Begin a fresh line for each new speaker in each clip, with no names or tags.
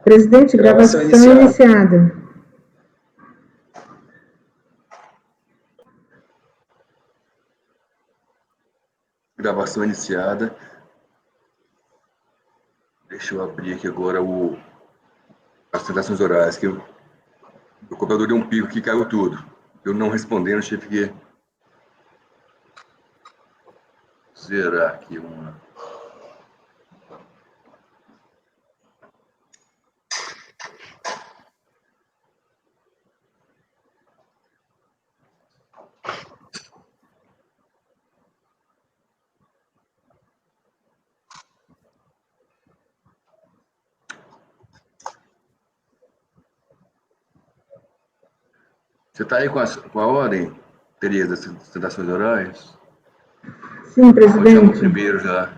Presidente, gravação iniciada.
Gravação iniciada. Deixa eu abrir aqui agora as sustentações orais, que o computador deu um pico que caiu tudo. Eu não respondendo, tive que zerar aqui uma. Você está aí com a ordem, Tereza, das sustentações orais?
Sim, presidente.
Pode chamar o primeiro já.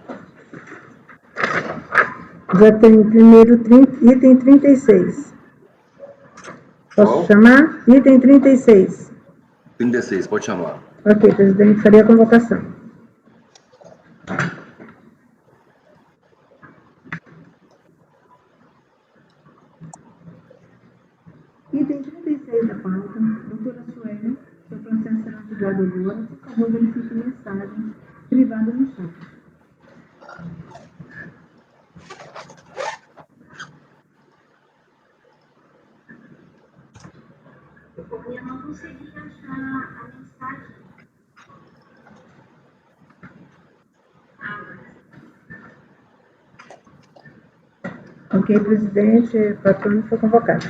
Já tem primeiro item 36. Posso
Qual?
chamar? Item 36.
36, pode chamar.
Ok, presidente, faria a convocação. Item 36 da pauta, doutora Sueli, seu processo será julgado agora. Por favor, verifique mensagem privada no chat.
Eu não consegui achar a mensagem.
Ok, presidente, patrono foi convocado.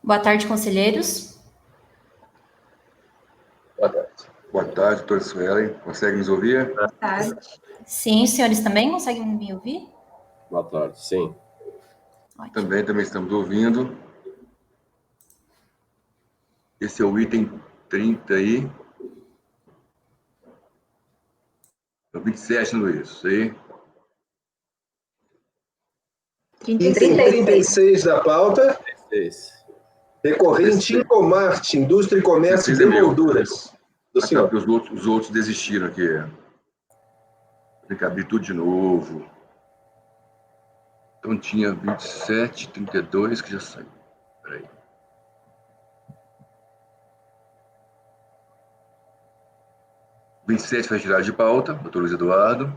Boa tarde, conselheiros.
Boa tarde. Boa tarde, doutora Sueli. Consegue nos ouvir?
Boa tarde. Sim, os senhores também conseguem me ouvir?
Boa tarde, sim.
Ótimo.
Também estamos ouvindo. Esse é o item 30 aí. É o 27, Luiz. Isso aí.
Item 36 da pauta.
36.
Recorrente Incomarte, Indústria e Comércio de Molduras. Do senhor.
Tá, os outros desistiram aqui. Tem que abrir tudo de novo. Então tinha 27, 32 que já saiu. Peraí. O 27 foi retirado de pauta, doutor Luiz Eduardo.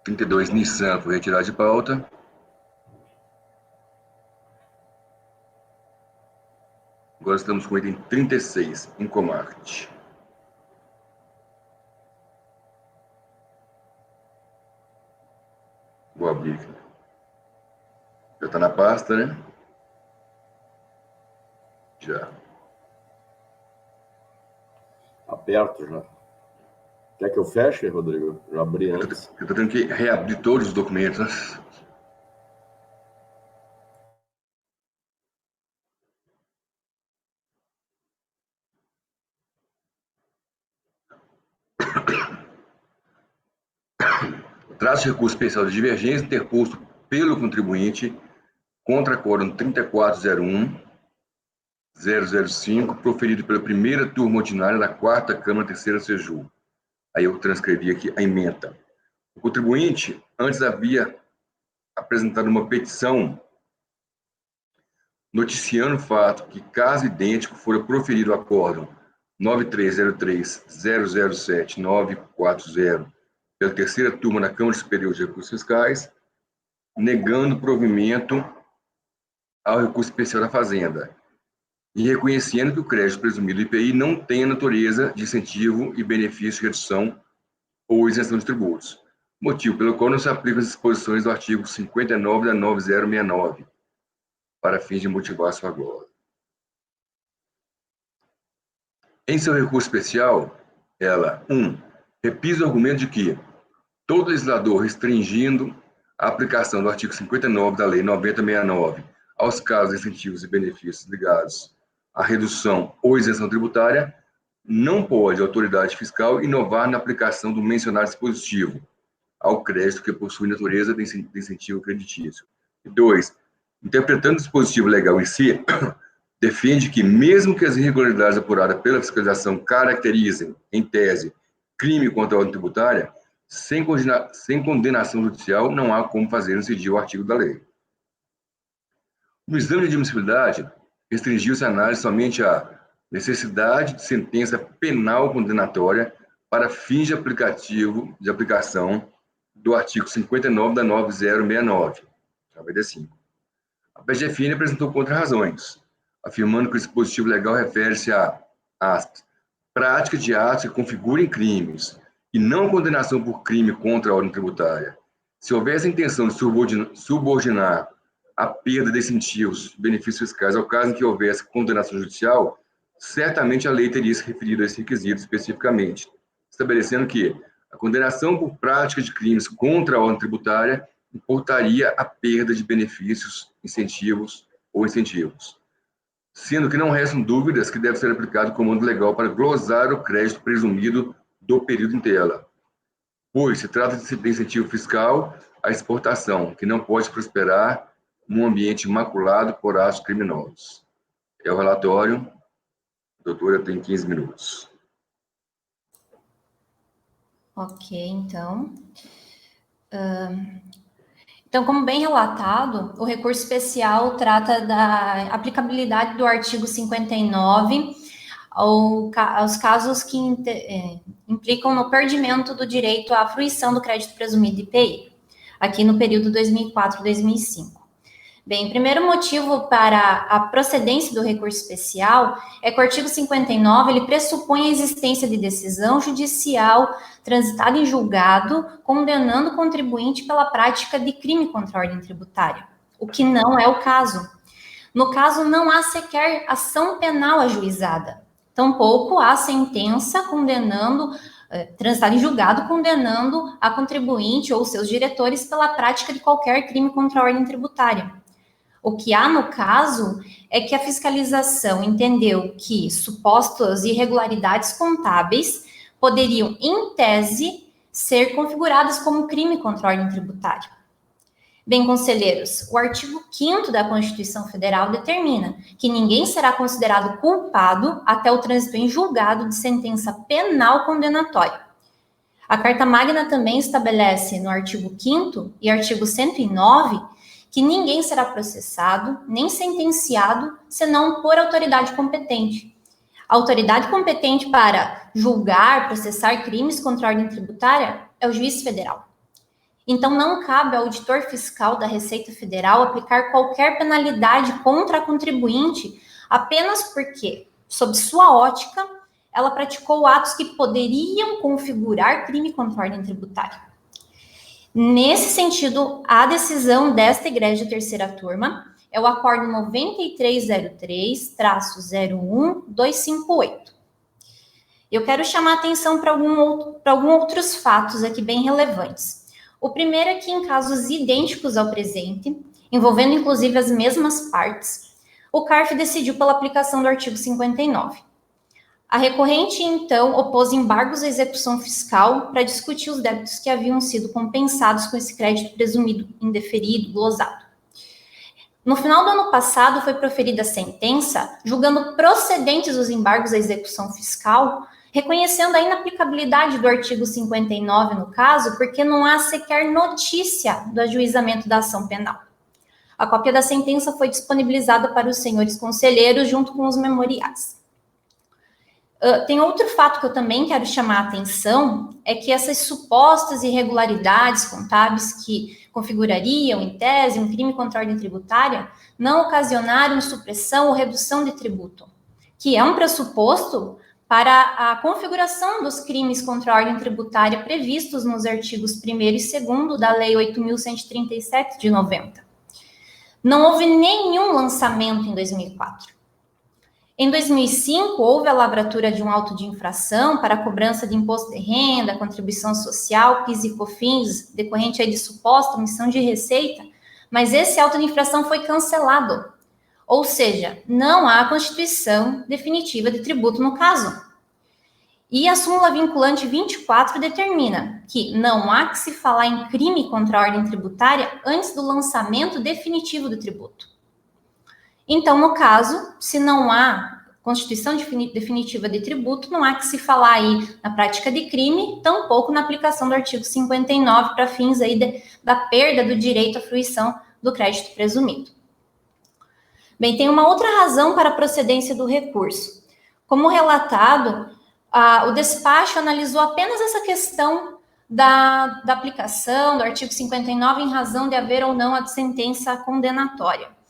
32, Nissan, foi retirado de pauta. Agora estamos com o item 36, Incomarte. Vou abrir aqui. Já está na pasta, né? Já.
Aberto já. Quer que eu feche, Rodrigo? Já abri antes.
Eu estou tendo que reabrir todos os documentos, né? Traço de recurso especial de divergência interposto pelo contribuinte contra quórum 3401-005, proferido pela primeira turma ordinária da quarta Câmara Terceira Seju. Aí eu transcrevi aqui a ementa. O contribuinte antes havia apresentado uma petição noticiando o fato que, caso idêntico, fora proferido acórdão 9303-007-940 pela terceira turma da Câmara Superior de Recursos Fiscais, negando provimento ao recurso especial da Fazenda e reconhecendo que o crédito presumido do IPI não tem a natureza de incentivo e benefício de redução ou isenção de tributos, motivo pelo qual não se aplicam as disposições do artigo 59 da 9069, para fins de motivar sua glória. Em seu recurso especial, ela, repisa o argumento de que todo legislador restringindo a aplicação do artigo 59 da Lei 9069 aos casos de incentivos e benefícios ligados à redução ou isenção tributária, não pode a autoridade fiscal inovar na aplicação do mencionado dispositivo ao crédito que possui natureza de incentivo creditício. 2. Interpretando o dispositivo legal em si, defende que, mesmo que as irregularidades apuradas pela fiscalização caracterizem, em tese, crime contra a ordem tributária, sem condenação judicial, não há como fazer incidir o artigo da lei. No exame de admissibilidade, restringiu-se a análise somente à necessidade de sentença penal condenatória para fins de aplicação do artigo 59 da 9069, KVD 5. A PGFN apresentou contra-razões, afirmando que o dispositivo legal refere-se a, aspas, prática de atos que configurem crimes e não condenação por crime contra a ordem tributária. Se houvesse a intenção de subordinar a perda de incentivos, benefícios fiscais ao caso em que houvesse condenação judicial, certamente a lei teria se referido a esse requisito especificamente, estabelecendo que a condenação por prática de crimes contra a ordem tributária importaria a perda de benefícios, incentivos, sendo que não restam dúvidas que deve ser aplicado o comando legal para glosar o crédito presumido do período em tela, pois se trata de incentivo fiscal à exportação, que não pode prosperar num ambiente maculado por atos criminosos. É o relatório. Doutora, tem 15 minutos.
Ok, então. Então, como bem relatado, o recurso especial trata da aplicabilidade do artigo 59 aos casos que implicam no perdimento do direito à fruição do crédito presumido IPI, aqui no período 2004-2005. Bem, o primeiro motivo para a procedência do recurso especial é que o artigo 59, ele pressupõe a existência de decisão judicial transitada em julgado, condenando o contribuinte pela prática de crime contra a ordem tributária, o que não é o caso. No caso, não há sequer ação penal ajuizada, tampouco há sentença transitada em julgado, condenando a contribuinte ou seus diretores pela prática de qualquer crime contra a ordem tributária. O que há no caso é que a fiscalização entendeu que supostas irregularidades contábeis poderiam, em tese, ser configuradas como crime contra a ordem tributária. Bem, conselheiros, o artigo 5º da Constituição Federal determina que ninguém será considerado culpado até o trânsito em julgado de sentença penal condenatória. A Carta Magna também estabelece no artigo 5º e artigo 109 que ninguém será processado nem sentenciado senão por autoridade competente. A autoridade competente para julgar, processar crimes contra a ordem tributária é o juiz federal. Então, não cabe ao auditor fiscal da Receita Federal aplicar qualquer penalidade contra a contribuinte apenas porque, sob sua ótica, ela praticou atos que poderiam configurar crime contra a ordem tributária. Nesse sentido, a decisão desta Igreja Terceira Turma é o Acordo 9303-01258. Eu quero chamar a atenção para alguns outros fatos aqui bem relevantes. O primeiro é que, em casos idênticos ao presente, envolvendo inclusive as mesmas partes, o CARF decidiu pela aplicação do artigo 59. A recorrente, então, opôs embargos à execução fiscal para discutir os débitos que haviam sido compensados com esse crédito presumido indeferido, glosado. No final do ano passado, foi proferida a sentença julgando procedentes os embargos à execução fiscal, reconhecendo a inaplicabilidade do artigo 59 no caso, porque não há sequer notícia do ajuizamento da ação penal. A cópia da sentença foi disponibilizada para os senhores conselheiros junto com os memoriais. Tem outro fato que eu também quero chamar a atenção, é que essas supostas irregularidades contábeis que configurariam, em tese, um crime contra a ordem tributária, não ocasionaram supressão ou redução de tributo, que é um pressuposto para a configuração dos crimes contra a ordem tributária previstos nos artigos 1º e 2º da Lei 8.137 de 90. Não houve nenhum lançamento em 2004. Em 2005, houve a lavratura de um auto de infração para a cobrança de imposto de renda, contribuição social, PIS e COFINS, decorrente aí de suposta omissão de receita, mas esse auto de infração foi cancelado. Ou seja, não há constituição definitiva de tributo no caso. E a súmula vinculante 24 determina que não há que se falar em crime contra a ordem tributária antes do lançamento definitivo do tributo. Então, no caso, se não há constituição definitiva de tributo, não há que se falar aí na prática de crime, tampouco na aplicação do artigo 59 para fins aí da perda do direito à fruição do crédito presumido. Bem, tem uma outra razão para a procedência do recurso. Como relatado, o despacho analisou apenas essa questão da aplicação do artigo 59 em razão de haver ou não a sentença condenatória.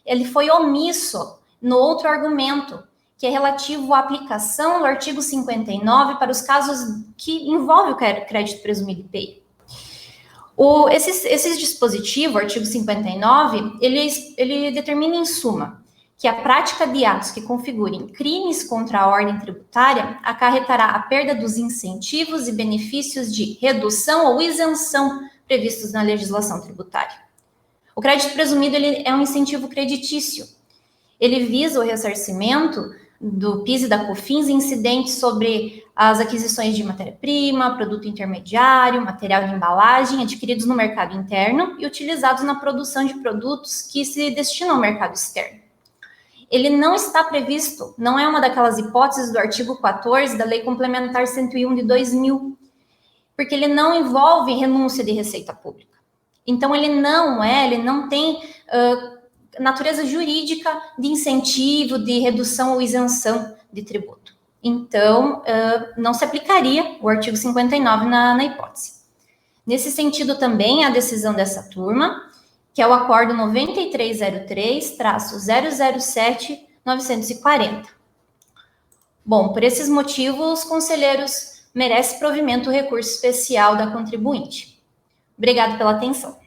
Ele foi omisso no outro argumento, que é relativo à aplicação do artigo 59 para os casos que envolvem o crédito presumido IPI. Esse dispositivo, o artigo 59, ele determina em suma que a prática de atos que configurem crimes contra a ordem tributária acarretará a perda dos incentivos e benefícios de redução ou isenção previstos na legislação tributária. O crédito presumido ele é um incentivo creditício. Ele visa o ressarcimento do PIS e da COFINS incidentes sobre as aquisições de matéria-prima, produto intermediário, material de embalagem adquiridos no mercado interno e utilizados na produção de produtos que se destinam ao mercado externo. Ele não está previsto, não é uma daquelas hipóteses do artigo 14 da Lei Complementar 101 de 2000, porque ele não envolve renúncia de receita pública. Então, ele não tem natureza jurídica de incentivo, de redução ou isenção de tributo. Então, não se aplicaria o artigo 59 na hipótese. Nesse sentido, também, a decisão dessa turma, que é o acordo 9303-007-940. Bom, por esses motivos, os conselheiros merecem provimento o recurso especial da contribuinte. Obrigado pela atenção.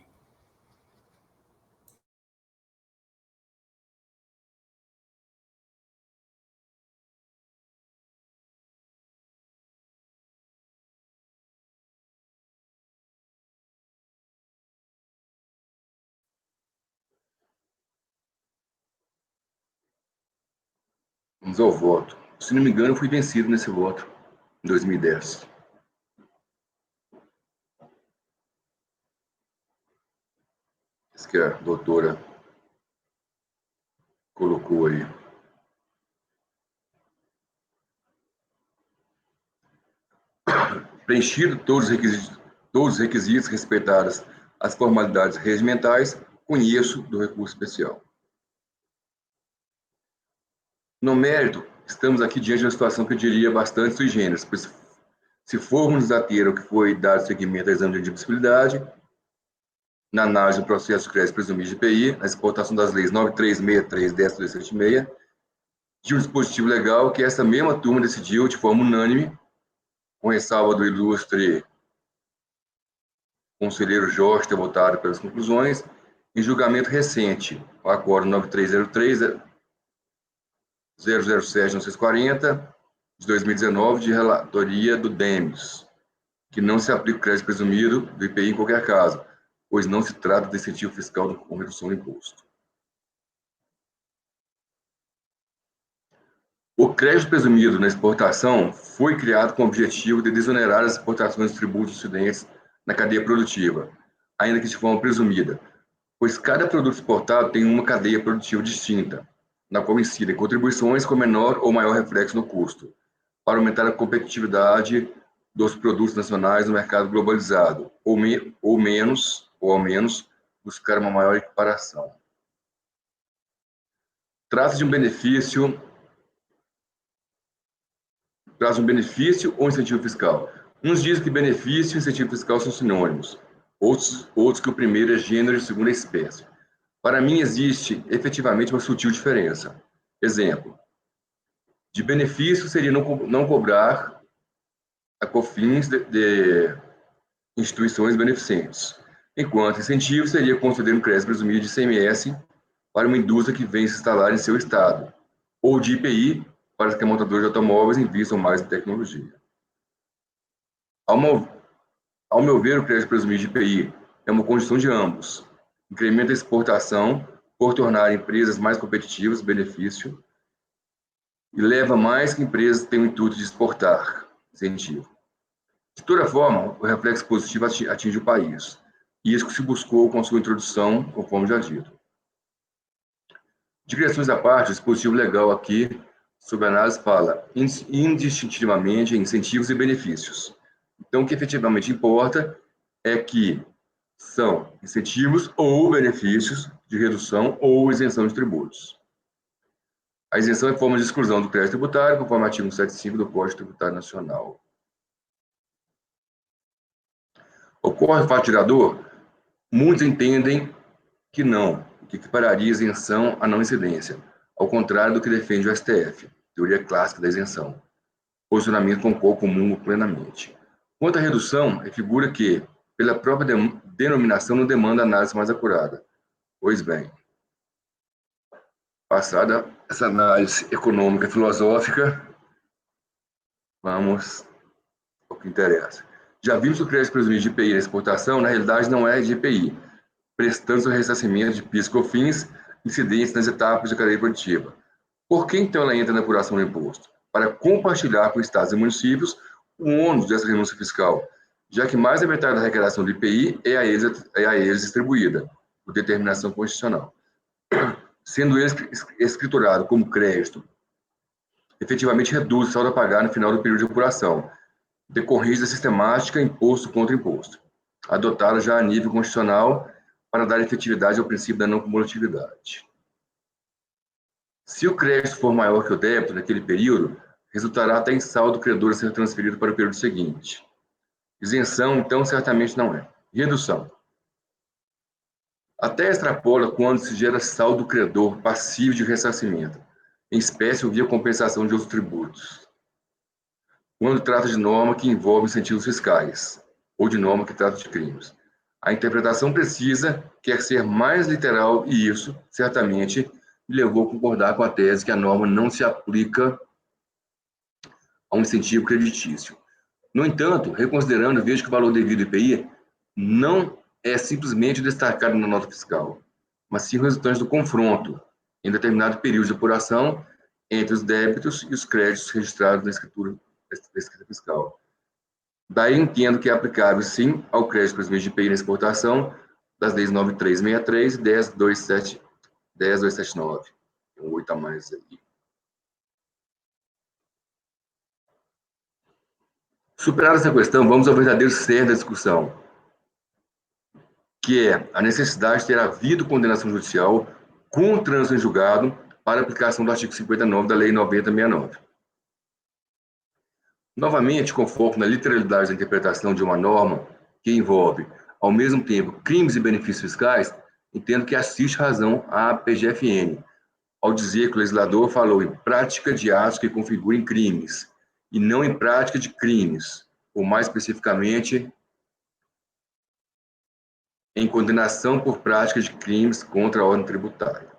Vamos ao voto. Se não me engano, eu fui vencido nesse voto, em 2010. Isso que a doutora colocou aí. Preenchido todos os requisitos respeitadas as formalidades regimentais, conheço do recurso especial. No mérito, estamos aqui diante de uma situação que eu diria bastante sui generis, pois se formos ater ao que foi dado seguimento ao exame de admissibilidade, na análise do processo de crédito presumido de IPI, na exportação das leis 9363 e 10276, de um dispositivo legal que essa mesma turma decidiu de forma unânime, com ressalva do ilustre conselheiro Jorge ter votado pelas conclusões, em julgamento recente, o acordo 9303-007-940, de 2019, de relatoria do DEMES, que não se aplica o crédito presumido do IPI em qualquer caso, pois não se trata de incentivo fiscal com redução do imposto. O crédito presumido na exportação foi criado com o objetivo de desonerar as exportações de tributos incidentes na cadeia produtiva, ainda que de forma presumida, pois cada produto exportado tem uma cadeia produtiva distinta, na qual incidem contribuições com menor ou maior reflexo no custo, para aumentar a competitividade dos produtos nacionais no mercado globalizado, ou ao menos, buscar uma maior equiparação. Trata-se de um benefício ou incentivo fiscal. Uns dizem que benefício e incentivo fiscal são sinônimos, outros que o primeiro é gênero de segunda espécie. Para mim, existe efetivamente uma sutil diferença. Exemplo, de benefício seria não cobrar a COFINS de instituições beneficentes, enquanto incentivo seria conceder um crédito presumido de ICMS para uma indústria que vem se instalar em seu estado, ou de IPI, para que montadoras de automóveis invistam mais em tecnologia. Ao meu ver, o crédito presumido de IPI é uma condição de ambos. Incrementa a exportação por tornar empresas mais competitivas, benefício, e leva mais que empresas tenham o intuito de exportar, incentivo. De toda forma, o reflexo positivo atinge o país. E isso que se buscou com sua introdução, conforme já dito. Digressões à parte, o dispositivo legal aqui, sobre análise, fala indistintivamente em incentivos e benefícios. Então, o que efetivamente importa é que são incentivos ou benefícios de redução ou isenção de tributos. A isenção é forma de exclusão do crédito tributário, conforme o artigo 175 do Código Tributário Nacional. Ocorre o fato tirador? Muitos entendem que não, que equipararia isenção à não incidência, ao contrário do que defende o STF, teoria clássica da isenção. Posicionamento concordo comungo plenamente. Quanto à redução, é figura que, pela própria denominação, não demanda análise mais acurada. Pois bem, passada essa análise econômica filosófica, vamos ao que interessa. Já vimos que o crédito presumido de IPI na exportação, na realidade, não é de IPI, prestando-se o ressarcimento de PIS e COFINS incidentes nas etapas de cadeia produtiva. Por que, então, ela entra na apuração do imposto? Para compartilhar com estados e municípios o ônus dessa renúncia fiscal, já que mais da metade da arrecadação do IPI é a eles distribuída, por determinação constitucional. Sendo ele escriturado como crédito, efetivamente reduz o saldo a pagar no final do período de apuração, decorrente da sistemática imposto contra imposto, adotada já a nível constitucional para dar efetividade ao princípio da não cumulatividade. Se o crédito for maior que o débito naquele período, resultará até em saldo credor a ser transferido para o período seguinte. Isenção, então, certamente não é. Redução. Até extrapola quando se gera saldo credor passivo de ressarcimento, em espécie ou via compensação de outros tributos. Quando trata de norma que envolve incentivos fiscais, ou de norma que trata de crimes. A interpretação precisa quer ser mais literal e isso, certamente, me levou a concordar com a tese que a norma não se aplica a um incentivo creditício. No entanto, reconsiderando, vejo que o valor devido ao IPI não é simplesmente destacado na nota fiscal, mas sim resultante do confronto em determinado período de apuração entre os débitos e os créditos registrados na escrita fiscal. Daí entendo que é aplicável, sim, ao crédito presumido de IPI na exportação das leis 9363 e 10279. Tem um 8 a mais aí. Superada essa questão, vamos ao verdadeiro cerne da discussão, que é a necessidade de ter havido condenação judicial com trânsito em julgado para aplicação do artigo 59 da Lei 9069. Novamente, com foco na literalidade da interpretação de uma norma que envolve, ao mesmo tempo, crimes e benefícios fiscais, entendo que assiste razão à PGFN, ao dizer que o legislador falou em prática de atos que configurem crimes, e não em prática de crimes, ou mais especificamente, em condenação por prática de crimes contra a ordem tributária.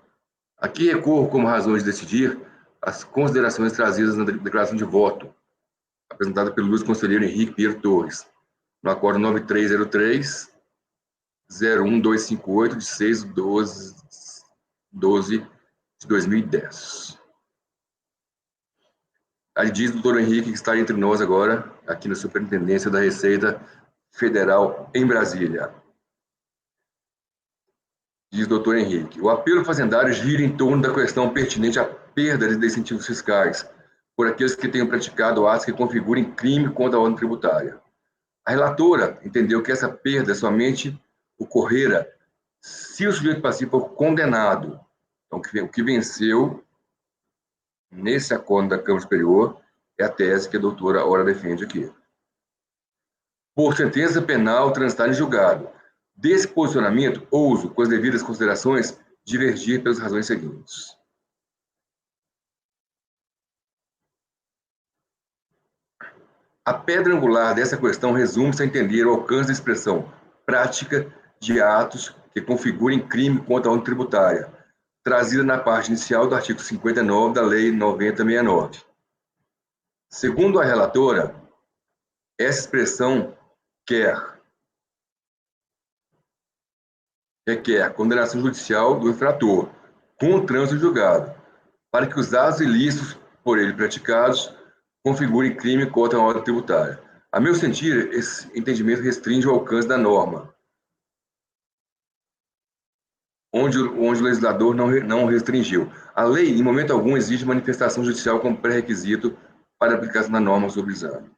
Aqui recorro como razões de decidir as considerações trazidas na declaração de voto, apresentada pelo Luiz Conselheiro Henrique Pinheiro Torres, no acordo 9303-01258, de 6/12 de 2010. Aí diz o doutor Henrique que está entre nós agora, aqui na Superintendência da Receita Federal em Brasília. Diz o doutor Henrique, o apelo fazendário gira em torno da questão pertinente à perda de incentivos fiscais por aqueles que tenham praticado atos que configurem crime contra a ordem tributária. A relatora entendeu que essa perda somente ocorrera se o sujeito passivo for condenado. Então, o que venceu nesse acordo da Câmara Superior é a tese que a doutora Ora defende aqui. Por sentença penal transitar em julgado. Desse posicionamento, ouso, com as devidas considerações, divergir pelas razões seguintes. A pedra angular dessa questão resume-se a entender o alcance da expressão prática de atos que configurem crime contra a ordem tributária, trazida na parte inicial do artigo 59 da Lei 9069. Segundo a relatora, essa expressão requer condenação judicial do infrator, com trânsito julgado, para que os atos ilícitos por ele praticados configurem crime contra a ordem tributária. A meu sentir, esse entendimento restringe o alcance da norma, onde o legislador não restringiu. A lei, em momento algum, exige manifestação judicial como pré-requisito para a aplicação da norma sobre exame.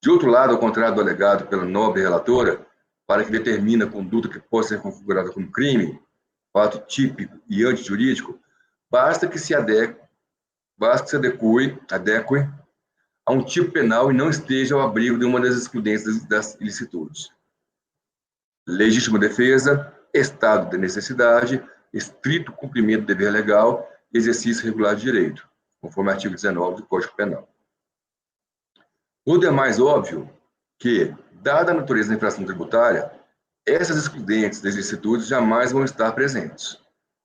De outro lado, ao contrário do alegado pela nobre relatora, para que determine a conduta que possa ser configurada como crime, fato típico e antijurídico, basta que se adeque a um tipo penal e não esteja ao abrigo de uma das excludentes das ilicitudes. Legítima defesa, estado de necessidade, estrito cumprimento do dever legal e exercício regular de direito, conforme o artigo 19 do Código Penal. Tudo é mais óbvio que, dada a natureza da infração tributária, essas excludentes das ilicitudes jamais vão estar presentes.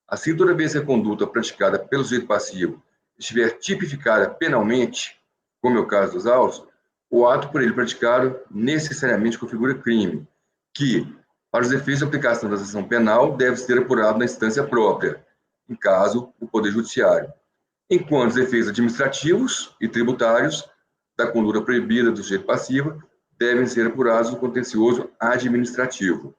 Assim, toda vez que a conduta praticada pelo sujeito passivo estiver tipificada penalmente, como é o caso dos autos, o ato por ele praticado necessariamente configura crime, que, para os efeitos de aplicação da sanção penal, deve ser apurado na instância própria, em caso, o Poder Judiciário, enquanto os efeitos administrativos e tributários da conduta proibida do sujeito passivo devem ser apurados no contencioso administrativo.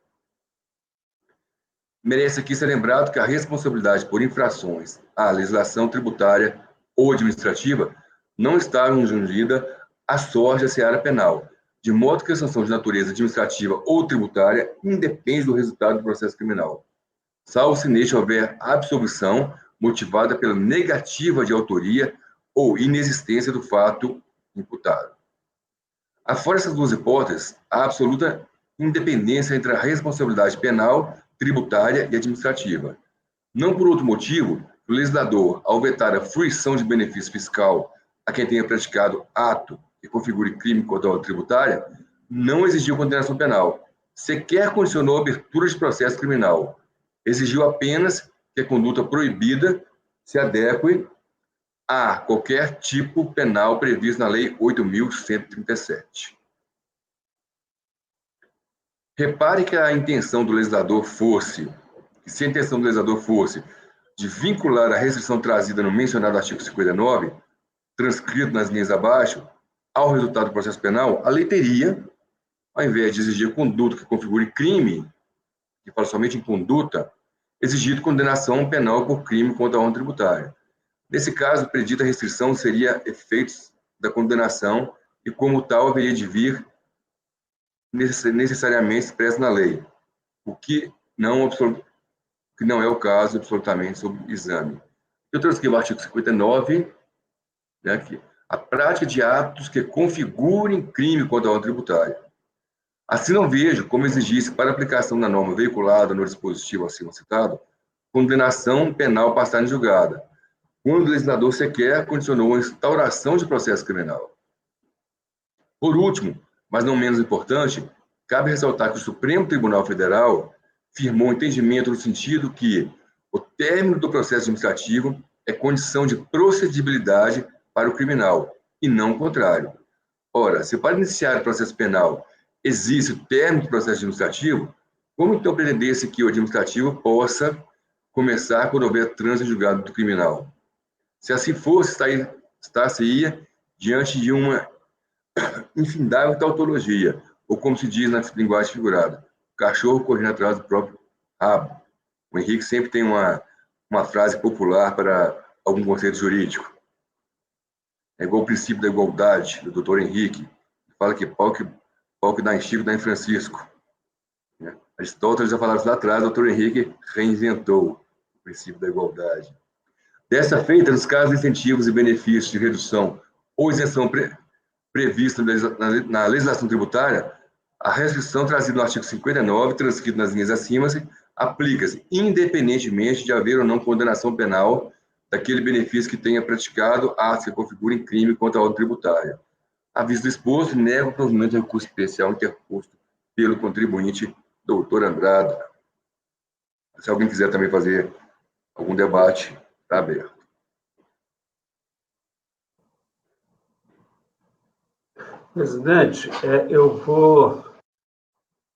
Merece aqui ser lembrado que a responsabilidade por infrações à legislação tributária ou administrativa não está junguida à sorte da seara penal, de modo que a sanção de natureza administrativa ou tributária independe do resultado do processo criminal, salvo se neste houver absolvição motivada pela negativa de autoria ou inexistência do fato imputado. Afora essas duas hipóteses, há absoluta independência entre a responsabilidade penal, tributária e administrativa. Não por outro motivo, o legislador, ao vetar a fruição de benefício fiscal a quem tenha praticado ato que configure crime contra a ordem tributária, não exigiu condenação penal, sequer condicionou a abertura de processo criminal. Exigiu apenas que a conduta proibida se adeque a qualquer tipo penal previsto na Lei 8.137. Repare que se a intenção do legislador fosse de vincular a restrição trazida no mencionado artigo 59, transcrito nas linhas abaixo, ao resultado do processo penal, a lei teria, ao invés de exigir conduta que configure crime, que fala somente em conduta, exigido condenação penal por crime contra a ordem tributária. Nesse caso, a predita restrição seria efeitos da condenação e, como tal, haveria de vir necessariamente expresso na lei, o que não é o caso absolutamente sobre exame. Eu trouxe aqui o artigo 59, né, aqui, a prática de atos que configurem crime contra a ordem tributária. Assim, não vejo como exigisse para aplicação da norma veiculada no dispositivo acima citado, condenação penal passar em julgada, quando o legislador sequer condicionou a instauração de processo criminal. Por último, mas não menos importante, cabe ressaltar que o Supremo Tribunal Federal firmou um entendimento no sentido que o término do processo administrativo é condição de procedibilidade para o criminal, e não o contrário. Ora, se para iniciar o processo penal existe o término do processo administrativo, como então pretender-se que o administrativo possa começar quando houver trânsito julgado do criminal? Se assim fosse, estar-se-ia diante de uma infindável tautologia, ou como se diz na linguagem figurada, o cachorro correndo atrás do próprio rabo. O Henrique sempre tem uma frase popular para algum conceito jurídico. É igual o princípio da igualdade, do doutor Henrique, que fala que pau que dá em Chico, dá em Francisco. Aristóteles já falava isso lá atrás, o doutor Henrique reinventou o princípio da igualdade. Dessa feita, nos casos de incentivos e benefícios de redução ou isenção prevista na legislação tributária, a restrição trazida no artigo 59, transcrito nas linhas acima, aplica-se independentemente de haver ou não condenação penal daquele benefício que tenha praticado atos que configurem crime contra a ordem tributária. À vista do exposto, nega o provimento de recurso especial interposto pelo contribuinte doutor Andrada. Se alguém quiser também fazer Algum debate? Está aberto.
Presidente, eu vou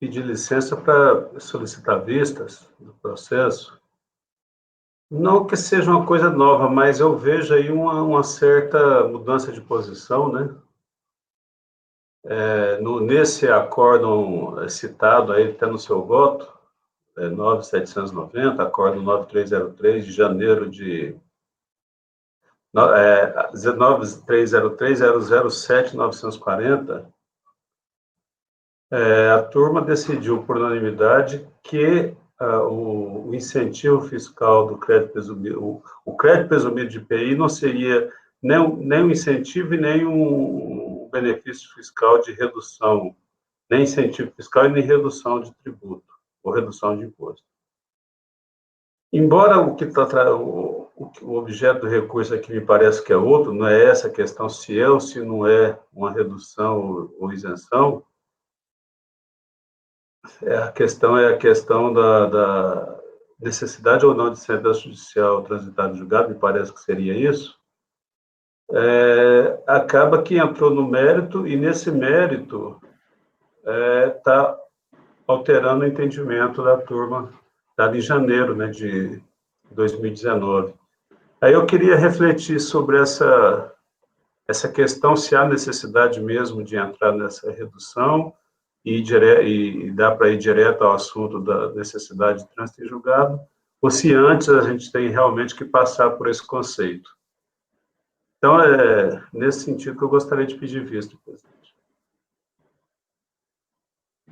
pedir licença para solicitar vistas do processo. Não que seja uma coisa nova, mas eu vejo aí uma certa mudança de posição, né? Nesse acórdão citado aí, está no seu voto, 9.790, acórdão 9303 de janeiro de 9303-007-940, a turma decidiu por unanimidade que o incentivo fiscal do crédito presumido, o crédito presumido de IPI não seria nem um incentivo e nem um benefício fiscal de redução, nem incentivo fiscal e nem redução de tributo, ou redução de imposto. Embora o objeto do recurso aqui me parece que é outro, não é essa a questão, se é ou se não é uma redução ou isenção, a questão da necessidade ou não de sentença judicial transitada em julgado, me parece que seria isso, acaba que entrou no mérito, e nesse mérito está alterando o entendimento da turma, dado em janeiro, né, de 2019. Aí eu queria refletir sobre essa questão, se há necessidade mesmo de entrar nessa redução, e dá para ir direto ao assunto da necessidade de trânsito em julgado, ou se antes a gente tem realmente que passar por esse conceito. Então, nesse sentido que eu gostaria de pedir vista, presidente.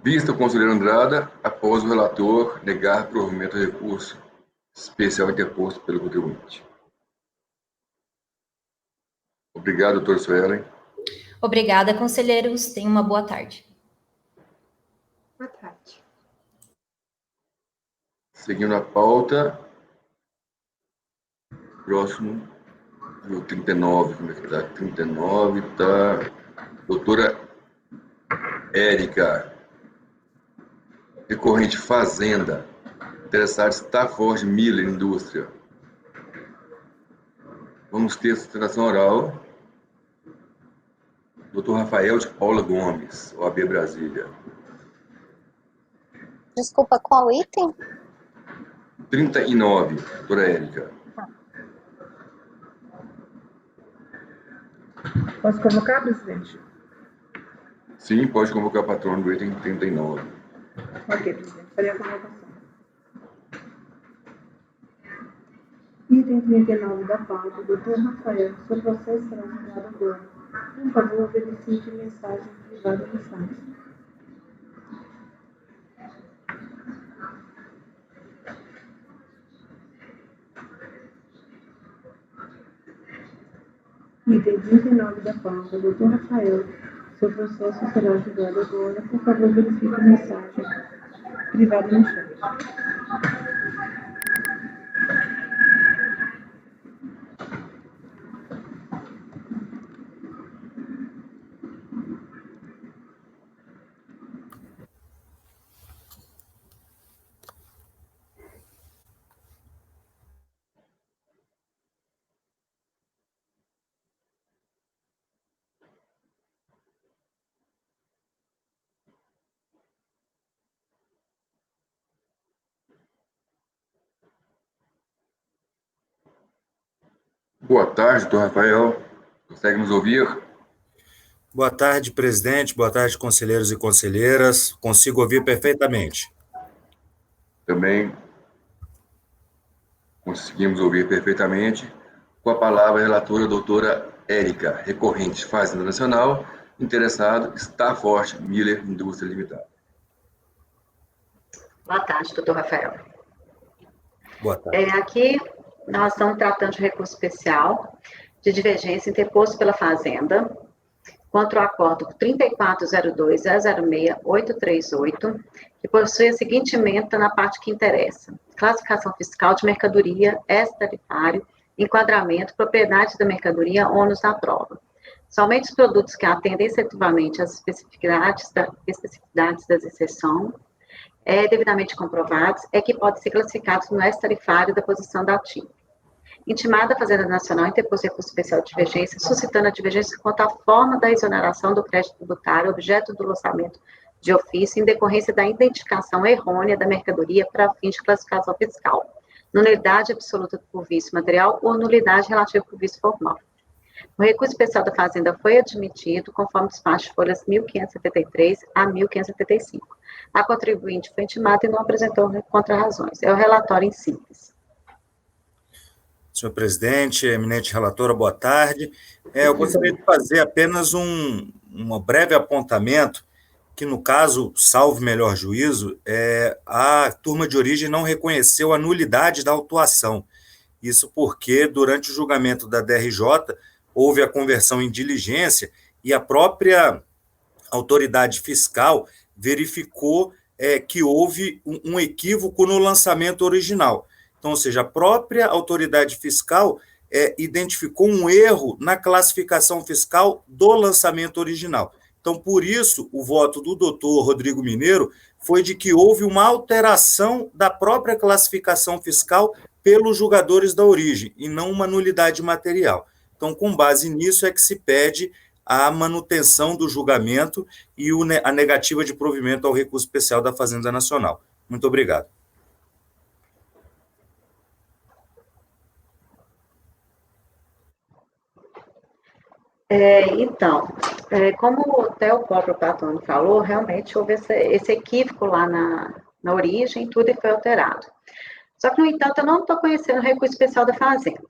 Vista o conselheiro Andrada, após o relator negar provimento ao recurso especial interposto pelo contribuinte. Obrigado, doutor Suelen.
Obrigada, conselheiros. Tenham uma boa tarde.
Boa tarde.
Seguindo a pauta, próximo, o 39, como é que está? 39 está doutora Érica, recorrente Fazenda, interessado Stafford Miller Indústria. Vamos ter sustentação oral. Dr. Rafael de Paula Gomes, OAB Brasília.
Desculpa, qual item?
39, doutora Érica.
Posso convocar, presidente?
Sim, pode convocar a patrona do item 39.
Ok, presidente. Farei a convocação. Item 39 da pauta, doutor Rafael, seu processo será julgado agora. Por favor, verifique mensagem privada no site. Item 39 da pauta, doutor Rafael, seu processo será julgado agora. Por favor, verifique mensagem privada no chat.
Boa tarde, doutor Rafael. Consegue nos ouvir?
Boa tarde, presidente. Boa tarde, conselheiros e conselheiras. Consigo ouvir perfeitamente.
Também conseguimos ouvir perfeitamente. Com a palavra, a relatora, doutora Érica, recorrente Fazenda Nacional, interessado, Stafford Miller Indústria Limitada.
Boa tarde, doutor Rafael.
Boa tarde.
Aqui nós estamos tratando de recurso especial de divergência interposto pela Fazenda contra o acordo 3402.006.838, que possui a seguinte ementa na parte que interessa: classificação fiscal de mercadoria, ex-tarifário, enquadramento, propriedade da mercadoria, ônus da prova. Somente os produtos que atendem efetivamente às especificidades da exceção devidamente comprovados, é que podem ser classificados no S-tarifário da posição da TIM. Intimada a Fazenda Nacional interpôs recurso especial de divergência, suscitando a divergência quanto à forma da exoneração do crédito tributário, objeto do lançamento de ofício, em decorrência da identificação errônea da mercadoria para fins de classificação fiscal, nulidade absoluta por vício material ou nulidade relativa por vício formal. O recurso especial da Fazenda foi admitido, conforme despacho de folhas 1573 a 1575. A contribuinte foi intimada e não apresentou contra-razões. É o relatório em síntese.
Senhor presidente, eminente relatora, boa tarde. Eu gostaria de fazer apenas um breve apontamento, que no caso, salvo melhor juízo, a turma de origem não reconheceu a nulidade da autuação. Isso porque, durante o julgamento da DRJ, houve a conversão em diligência e a própria autoridade fiscal verificou que houve um equívoco no lançamento original. Então, ou seja, a própria autoridade fiscal identificou um erro na classificação fiscal do lançamento original. Então, por isso, o voto do doutor Rodrigo Mineiro foi de que houve uma alteração da própria classificação fiscal pelos julgadores da origem, e não uma nulidade material. Então, com base nisso, é que se pede a manutenção do julgamento e a negativa de provimento ao recurso especial da Fazenda Nacional. Muito obrigado.
Como até o próprio Platão falou, realmente houve esse equívoco lá na origem, tudo foi alterado. Só que, no entanto, eu não estou conhecendo o recurso especial da Fazenda.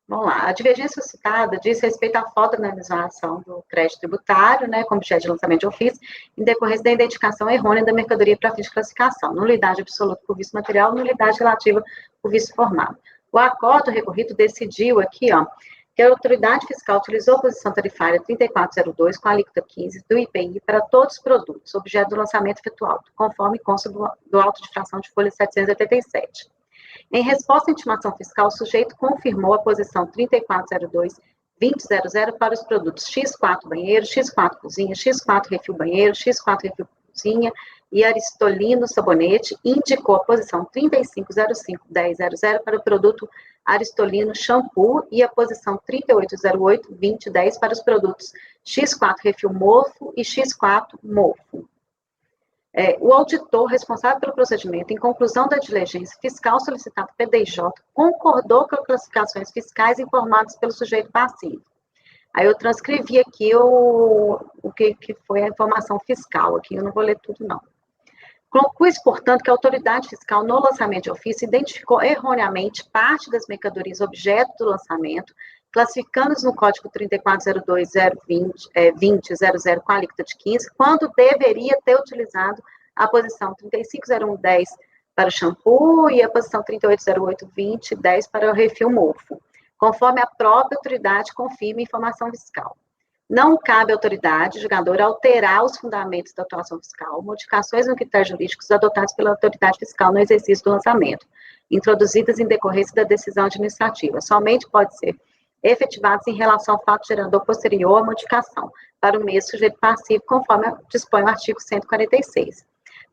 Vamos lá, a divergência citada diz respeito à falta na exoneração do crédito tributário, como objeto de lançamento de ofício, em decorrência da identificação errônea da mercadoria para fins de classificação, nulidade absoluta por vício material, nulidade relativa por vício formal. O acordo recorrido decidiu aqui, que a autoridade fiscal utilizou a posição tarifária 3402 com a alíquota 15 do IPI para todos os produtos, objeto do lançamento efetuado, conforme consta do auto de fração de folha 787. Em resposta à intimação fiscal, o sujeito confirmou a posição 3402-2000 para os produtos X4 banheiro, X4 cozinha, X4 refil banheiro, X4 refil cozinha e Aristolino sabonete, e indicou a posição 3505-1000 para o produto Aristolino shampoo e a posição 3808-2010 para os produtos X4 refil mofo e X4 mofo. O auditor responsável pelo procedimento, em conclusão da diligência fiscal solicitada pelo PDJ, concordou com as classificações fiscais informadas pelo sujeito passivo. Aí eu transcrevi aqui o que foi a informação fiscal, aqui eu não vou ler tudo, não. Conclui, portanto, que a autoridade fiscal, no lançamento de ofício, identificou erroneamente parte das mercadorias objeto do lançamento, classificando-os no código 3402.020.00 com a alíquota de 15, quando deveria ter utilizado a posição 3501.10 para o shampoo e a posição 3808.20.10 para o refil mofo, conforme a própria autoridade confirma a informação fiscal. Não cabe à autoridade julgadora alterar os fundamentos da atuação fiscal, modificações no critérios jurídicos adotados pela autoridade fiscal no exercício do lançamento, introduzidas em decorrência da decisão administrativa. Somente pode ser efetivados em relação ao fato gerador posterior à modificação, para o mesmo sujeito passivo, conforme dispõe o artigo 146.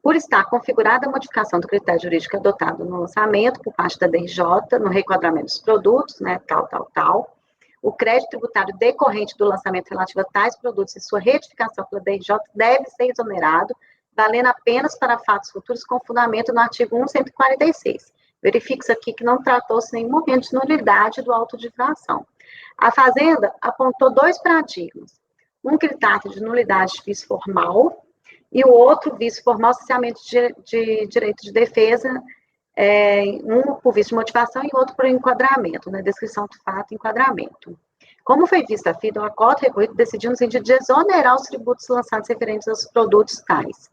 Por estar configurada a modificação do critério jurídico adotado no lançamento por parte da DRJ, no requadramento dos produtos, o crédito tributário decorrente do lançamento relativo a tais produtos e sua retificação pela DRJ deve ser exonerado, valendo apenas para fatos futuros com fundamento no artigo 146. Verifique-se aqui que não tratou-se em nenhum momento de nulidade do auto de infração. A Fazenda apontou dois paradigmas. Um que trata de nulidade de vício formal e o outro, vício formal, cessamento de direito de defesa, um por vício de motivação e outro por enquadramento, descrição do fato e enquadramento. Como foi visto a FIDA, o acordo recorrido decidiu no sentido de exonerar os tributos lançados referentes aos produtos tais,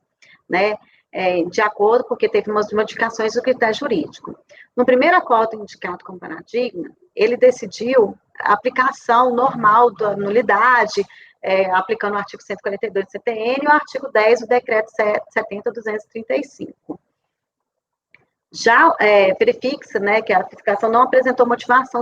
de acordo, porque teve umas modificações do critério jurídico. No primeiro acordo indicado como paradigma, ele decidiu a aplicação normal da nulidade, aplicando o artigo 142 do CTN e o artigo 10 do decreto 70.235. Já verifica-se que a fiscalização não apresentou motivação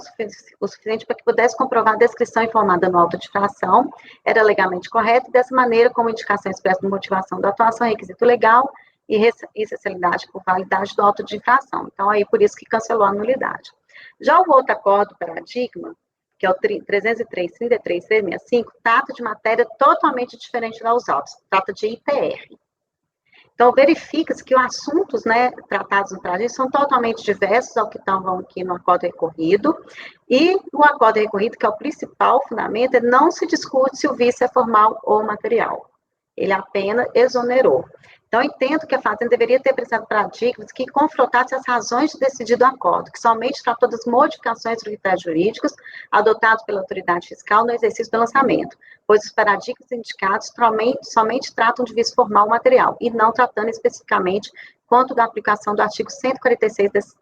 o suficiente para que pudesse comprovar a descrição informada no auto de infração, era legalmente correta, e dessa maneira, como indicação expressa de motivação da atuação, requisito legal, e essencialidade por validade do auto de infração. Então, aí por isso que cancelou a nulidade. Já o outro acordo paradigma, que é o 303.33.365, trata de matéria totalmente diferente da autos, trata de IPR. Então, verifica-se que os assuntos, né, tratados no paradigma são totalmente diversos ao que estavam aqui no acordo recorrido, e no acordo recorrido, que é o principal fundamento, não se discute se o vício é formal ou material. Ele apenas exonerou. Então, eu entendo que a Fazenda deveria ter apresentado paradigmas que confrontassem as razões de decidir do acordo, que somente tratou das modificações dos critérios jurídicos adotados pela autoridade fiscal no exercício do lançamento, pois os paradigmas indicados somente tratam de vício formal ou material, e não tratando especificamente quanto da aplicação do artigo 146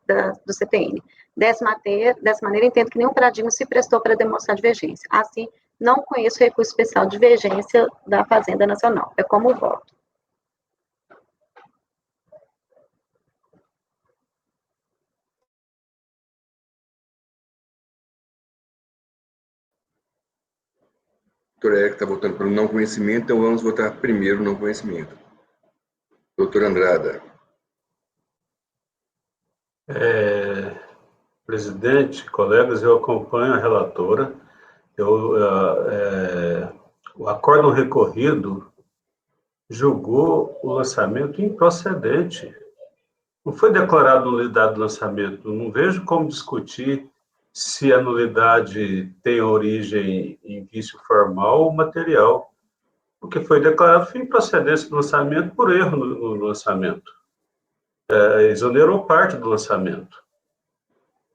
do CTN. Dessa maneira, entendo que nenhum paradigma se prestou para demonstrar divergência. Assim, não conheço o recurso especial de divergência da Fazenda Nacional. É como voto.
Doutor Eric está votando pelo não conhecimento, então vamos votar primeiro no não conhecimento. Doutor Andrada.
Presidente, colegas, eu acompanho a relatora. O acórdão recorrido julgou o lançamento improcedente. Não foi declarado nulidade do lançamento. Não vejo como discutir se a nulidade tem origem em vício formal ou material. O que foi declarado foi improcedência do lançamento por erro no lançamento. Exonerou parte do lançamento.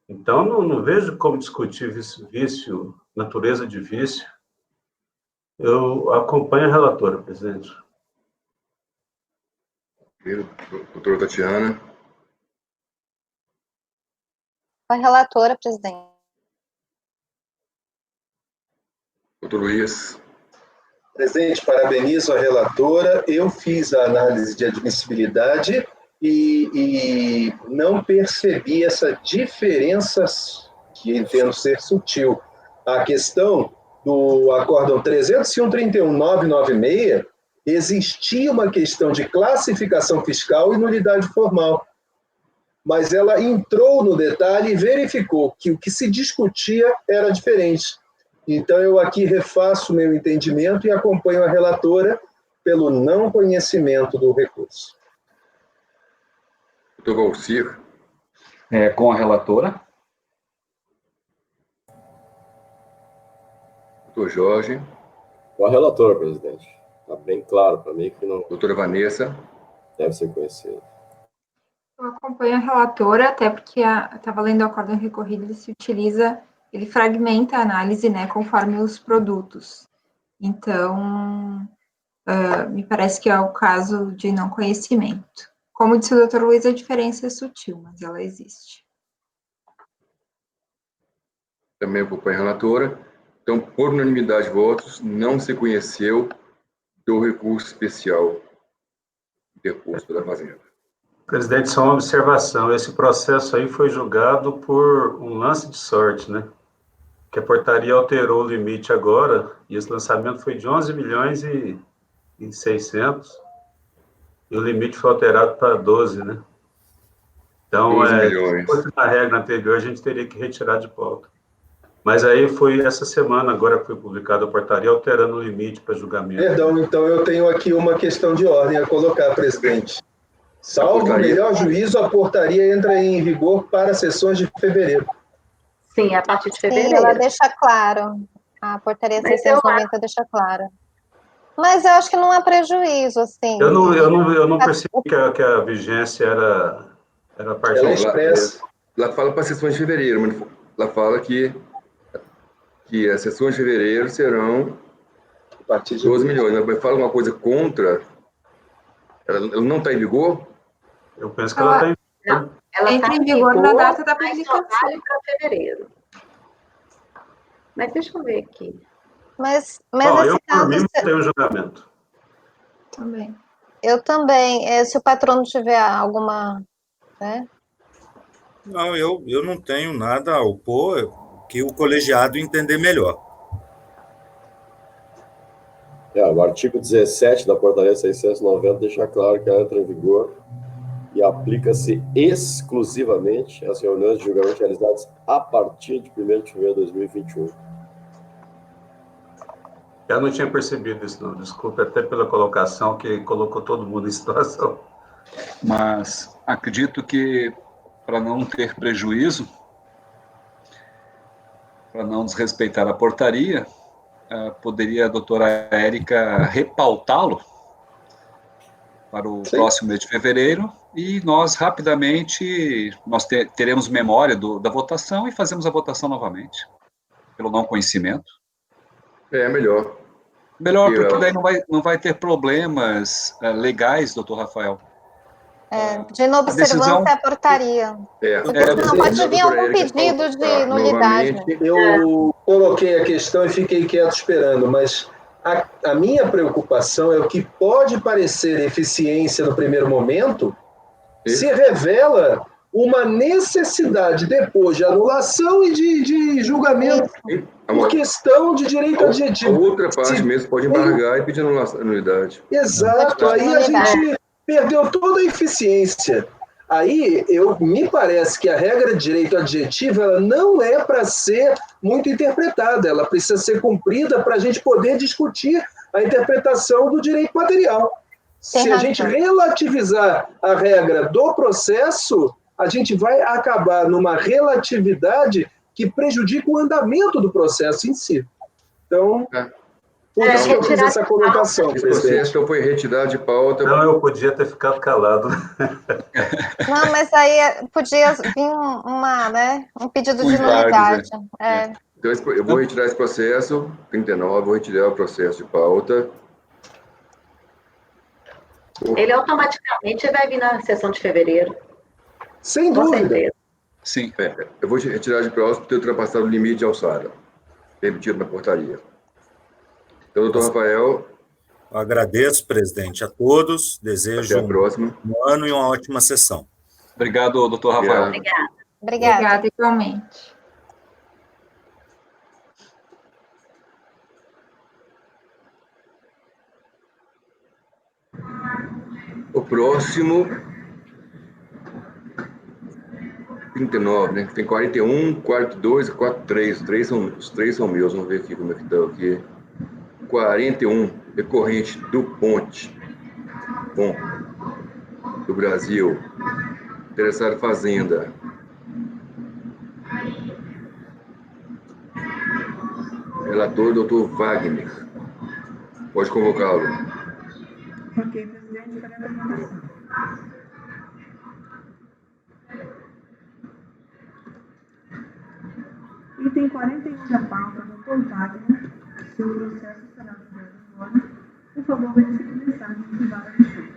Então, não vejo como discutir vício, natureza de vício. Eu acompanho a relatora, presidente.
Doutora Tatiana.
A relatora, presidente.
Doutor Luiz.
Presidente, parabenizo a relatora. Eu fiz a análise de admissibilidade e não percebi essa diferença, que entendo ser sutil. A questão do acórdão 301.31.996, existia uma questão de classificação fiscal e nulidade formal. Mas ela entrou no detalhe e verificou que o que se discutia era diferente. Então, eu aqui refaço meu entendimento e acompanho a relatora pelo não conhecimento do recurso.
Doutor Valcir.
Com a relatora.
Doutor Jorge.
Com a relatora, presidente. Está bem claro para mim que não...
Doutora Vanessa.
Deve ser conhecido.
Eu acompanho a relatora, até porque estava lendo o acórdão recorrido, ele fragmenta a análise, né, conforme os produtos. Então, me parece que é o caso de não conhecimento. Como disse o doutor Luiz, a diferença é sutil, mas ela existe.
Também acompanho a relatora. Então, por unanimidade de votos, não se conheceu do recurso especial interposto pela Fazenda.
Presidente, só uma observação. Esse processo aí foi julgado por um lance de sorte, né? Que a portaria alterou o limite agora, e esse lançamento foi de 11 milhões e 600, e o limite foi alterado para 12, né? Então, se fosse na regra anterior, a gente teria que retirar de pauta. Mas aí foi essa semana, agora foi publicada a portaria, alterando o limite para julgamento.
Perdão, então eu tenho aqui uma questão de ordem a colocar, presidente. Salvo o melhor juízo, a portaria entra em vigor para sessões de fevereiro.
Sim, a partir de fevereiro.
Sim, ela deixa claro. A portaria 690 deixa claro. Mas eu acho que não há prejuízo, assim.
Eu não percebi que a vigência era a partir
ela expressa. Lá fala para sessões de fevereiro, mas lá fala que as sessões de fevereiro serão a partir de 12 milhões. Mas fala uma coisa contra. Ela não está em vigor?
Eu penso que ela está em vigor.
Ela
entra em vigor na data da
publicação.
publicação.
Vale para fevereiro. Mas deixa eu ver aqui.
Mas
eu, por mim, não tenho julgamento.
Também.
Eu também. Se o patrono tiver alguma... Né?
Não, eu não tenho nada a opor, que o colegiado entender melhor.
O artigo 17 da Portaria 690 deixa claro que ela entra em vigor e aplica-se exclusivamente às reuniões de julgamento realizadas a partir de 1º de fevereiro de 2021.
Eu não tinha percebido isso, não. Desculpe até pela colocação, que colocou todo mundo em situação.
Mas acredito que, para não ter prejuízo, para não desrespeitar a portaria, poderia a doutora Érica repautá-lo para o próximo mês de fevereiro, e nós rapidamente teremos memória da votação e fazemos a votação novamente, pelo não conhecimento.
É melhor.
Melhor, porque daí não vai ter problemas legais, doutor Rafael.
De inobservância à portaria. Porque senão pode vir algum pedido de nulidade.
Eu coloquei a questão e fiquei quieto esperando, mas a minha preocupação é o que pode parecer eficiência no primeiro momento, se revela uma necessidade depois de anulação e de julgamento por questão de direito adjetivo.
A outra parte mesmo pode embargar e pedir nulidade.
Exato, aí a gente perdeu toda a eficiência. Aí, me parece que a regra de direito adjetivo ela não é para ser muito interpretada, ela precisa ser cumprida para a gente poder discutir a interpretação do direito material. Se a gente relativizar a regra do processo, a gente vai acabar numa relatividade que prejudica o andamento do processo em si. Então, por isso que eu fiz essa colocação.
Esse processo então foi retirado de pauta.
Não, eu podia ter ficado calado.
Não, mas aí podia vir um pedido de nulidade.
Então, eu vou retirar esse processo, 39, vou retirar o processo de pauta.
Ele automaticamente vai vir na sessão de fevereiro.
Sem dúvida.
Sim.
Eu vou retirar de próximo por ter ultrapassado o limite de alçada permitido na portaria. Então, doutor Rafael.
Eu agradeço, presidente, a todos. Desejo um ano e uma ótima sessão.
Obrigado, doutor Rafael.
Obrigada,
igualmente.
O próximo, 39, né? Tem 41, 42 e 43. Os três são meus. Vamos ver aqui como é que está aqui. 41, decorrente do Ponte do Brasil. Interessado em Fazenda. Relator, doutor Wagner. Pode convocá-lo.
Ok, presidente, para a votação. Item 41 da pauta, doutor Wagner, seu processo será julgado agora. Por favor, verifique a mensagem privada do chat.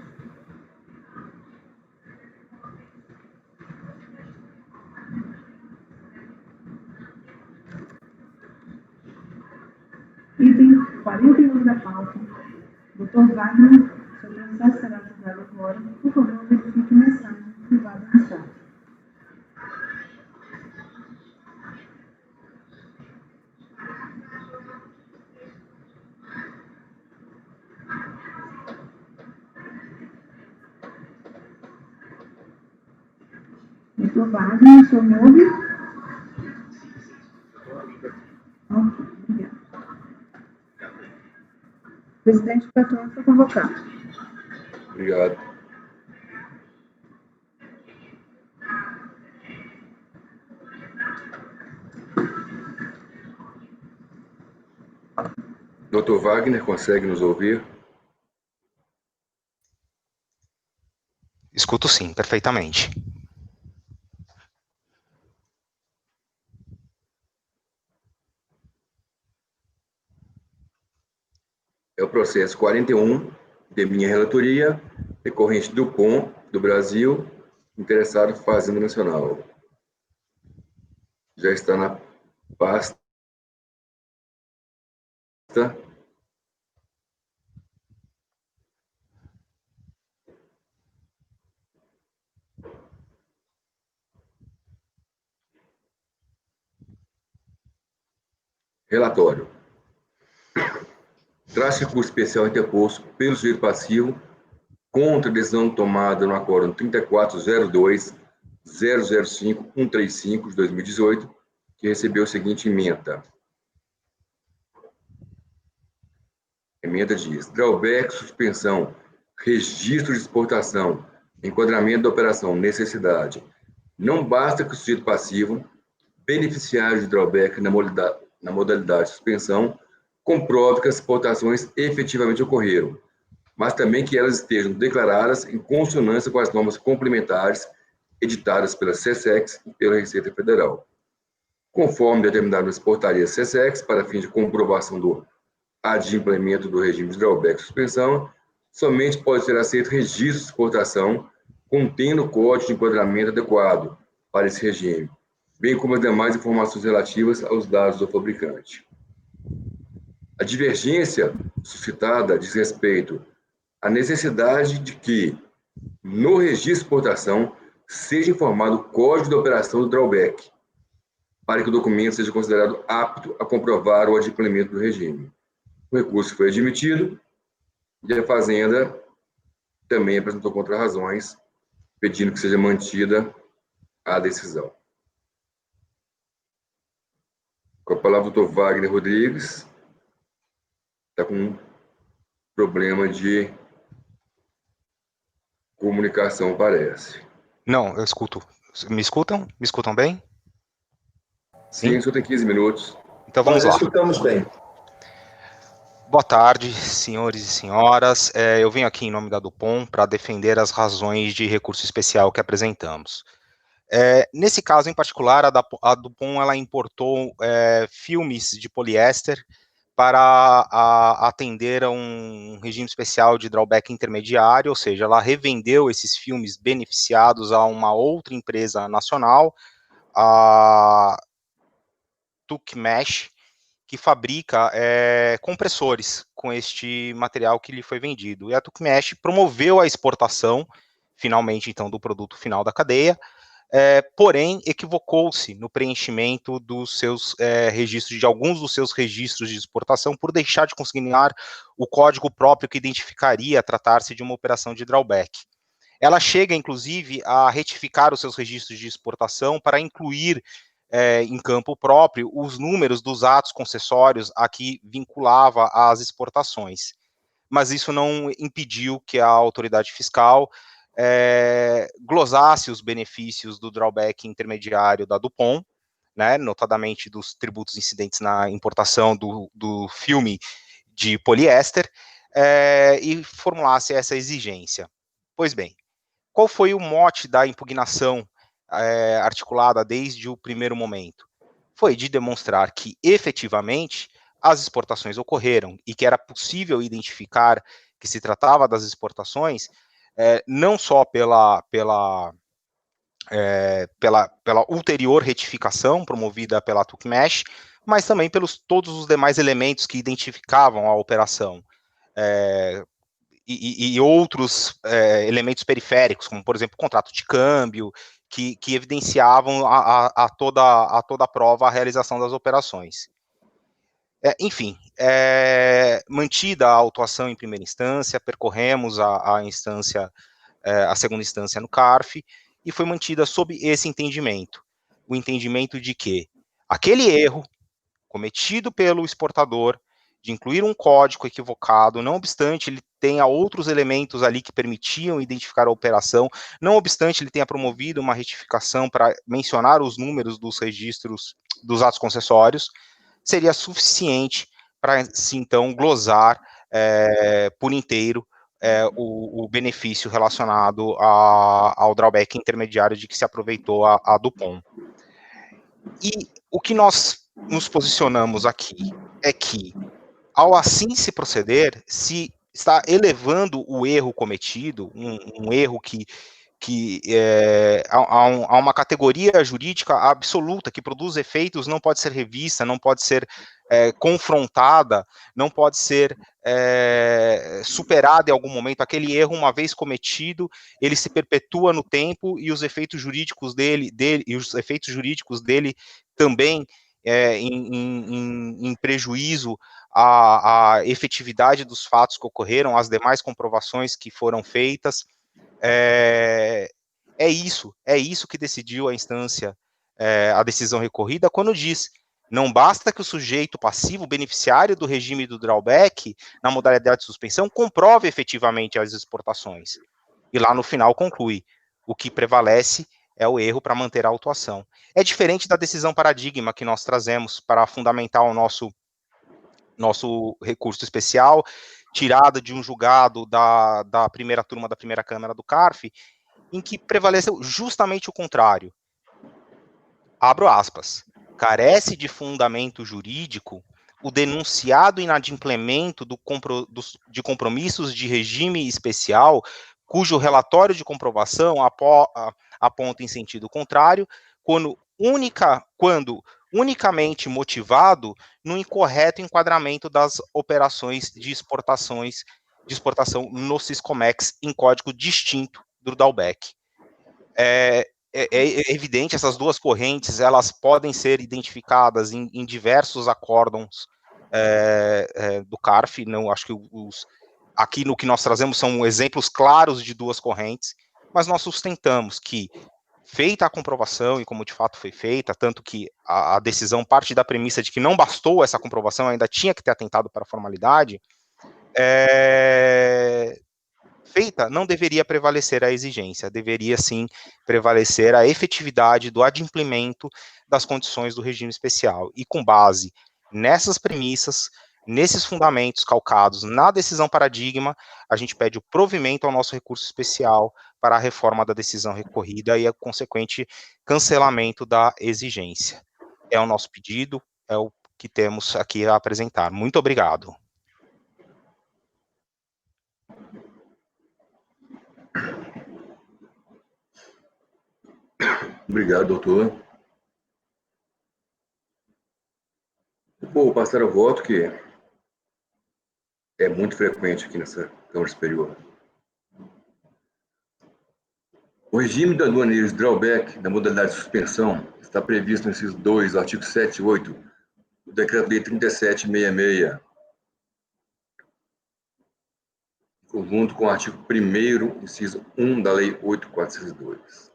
Item 41 da pauta, doutor Wagner, seu processo será julgado agora. Por favor, verifique a mensagem privada no chat. Doutor Wagner, o senhor me ouve? Ok, obrigada. Presidente Patrão foi convocado.
Obrigado. Doutor Wagner, consegue nos ouvir?
Escuto sim, perfeitamente.
É o processo 41 de minha relatoria, decorrente do POM do Brasil, interessado em Fazenda Nacional. Já está na pasta. Relatório. traz recurso especial interposto pelo sujeito passivo contra a decisão tomada no acórdão 3402-005-135 de 2018, que recebeu a seguinte emenda. A emenda diz: drawback, suspensão, registro de exportação, enquadramento da operação, necessidade. Não basta que o sujeito passivo, beneficiário de drawback na modalidade de suspensão, comprove que as exportações efetivamente ocorreram, mas também que elas estejam declaradas em consonância com as normas complementares editadas pela SESEX e pela Receita Federal. Conforme determinado nas portarias SESEX, para fim de comprovação do adimplemento do regime de drawback e suspensão, somente pode ser aceito registro de exportação contendo o código de enquadramento adequado para esse regime, bem como as demais informações relativas aos dados do fabricante. A divergência suscitada diz respeito à necessidade de que, no registro de exportação, seja informado o código de operação do drawback, para que o documento seja considerado apto a comprovar o adimplemento do regime. O recurso foi admitido e a Fazenda também apresentou contrarrazões, pedindo que seja mantida a decisão. Com a palavra o doutor Wagner Rodrigues, está com um problema de comunicação, parece.
Não, eu escuto. Me escutam? Me escutam bem?
Sim, só tem 15 minutos.
Então vamos lá.
Nós escutamos bem.
Boa tarde, senhores e senhoras. Eu venho aqui em nome da Dupont para defender as razões de recurso especial que apresentamos. Nesse caso em particular, a Dupont ela importou filmes de poliéster para atender a um regime especial de drawback intermediário, ou seja, ela revendeu esses filmes beneficiados a uma outra empresa nacional, a Tukmesh, que fabrica compressores com este material que lhe foi vendido. E a Tukmesh promoveu a exportação, finalmente, então, do produto final da cadeia, porém, equivocou-se no preenchimento dos seus registros, de alguns dos seus registros de exportação, por deixar de consignar o código próprio que identificaria tratar-se de uma operação de drawback. Ela chega, inclusive, a retificar os seus registros de exportação para incluir em campo próprio os números dos atos concessórios a que vinculava as exportações. Mas isso não impediu que a autoridade fiscal glosasse os benefícios do drawback intermediário da Dupont, né, notadamente dos tributos incidentes na importação do filme de poliéster, e formulasse essa exigência. Pois bem, qual foi o mote da impugnação articulada desde o primeiro momento? Foi de demonstrar que, efetivamente, as exportações ocorreram e que era possível identificar que se tratava das exportações, não só pela ulterior retificação promovida pela Tukmesh, mas também pelos todos os demais elementos que identificavam a operação, e outros elementos periféricos, como, por exemplo, o contrato de câmbio, que evidenciavam a toda a prova a realização das operações. Enfim, mantida a autuação em primeira instância, percorremos a segunda instância no CARF, e foi mantida sob esse entendimento, o entendimento de que aquele erro cometido pelo exportador, de incluir um código equivocado, não obstante ele tenha outros elementos ali que permitiam identificar a operação, não obstante ele tenha promovido uma retificação para mencionar os números dos registros dos atos concessórios, seria suficiente para, então, glosar por inteiro o benefício relacionado ao drawback intermediário de que se aproveitou a Dupont. E o que nós nos posicionamos aqui é que, ao assim se proceder, se está elevando o erro cometido, um erro que há uma categoria jurídica absoluta que produz efeitos, não pode ser revista, não pode ser confrontada, não pode ser superada em algum momento. Aquele erro, uma vez cometido, ele se perpetua no tempo, e os efeitos jurídicos dele também em prejuízo a efetividade dos fatos que ocorreram, as demais comprovações que foram feitas. É isso que decidiu a instância, a decisão recorrida, quando diz: não basta que o sujeito passivo, beneficiário do regime do drawback, na modalidade de suspensão, comprove efetivamente as exportações. E lá no final conclui: o que prevalece é o erro para manter a autuação. É diferente da decisão paradigma que nós trazemos para fundamentar o nosso recurso especial, tirada de um julgado da primeira turma da primeira Câmara do CARF, em que prevaleceu justamente o contrário. Abro aspas. Carece de fundamento jurídico o denunciado inadimplemento de compromissos de regime especial, cujo relatório de comprovação aponta em sentido contrário, quando unicamente motivado no incorreto enquadramento das operações de exportação no Siscomex em código distinto do drawback. É evidente, essas duas correntes, elas podem ser identificadas em diversos acórdons do CARF. Não, acho que aqui no que nós trazemos são exemplos claros de duas correntes, mas nós sustentamos que, feita a comprovação, e como de fato foi feita, tanto que a decisão parte da premissa de que não bastou essa comprovação, ainda tinha que ter atentado para a formalidade, feita, não deveria prevalecer a exigência, deveria sim prevalecer a efetividade do adimplemento das condições do regime especial. E com base nessas premissas, nesses fundamentos calcados na decisão paradigma, a gente pede o provimento ao nosso recurso especial para a reforma da decisão recorrida e o consequente cancelamento da exigência. É o nosso pedido, é o que temos aqui a apresentar. Muito obrigado.
Obrigado, doutor. Vou passar ao voto, que é muito frequente aqui nessa Câmara Superior. O regime de aduaneiros drawback da modalidade de suspensão está previsto no inciso 2, artigo 7 e 8 do Decreto-Lei 3766, junto com o artigo 1º, inciso 1 da Lei 8.402.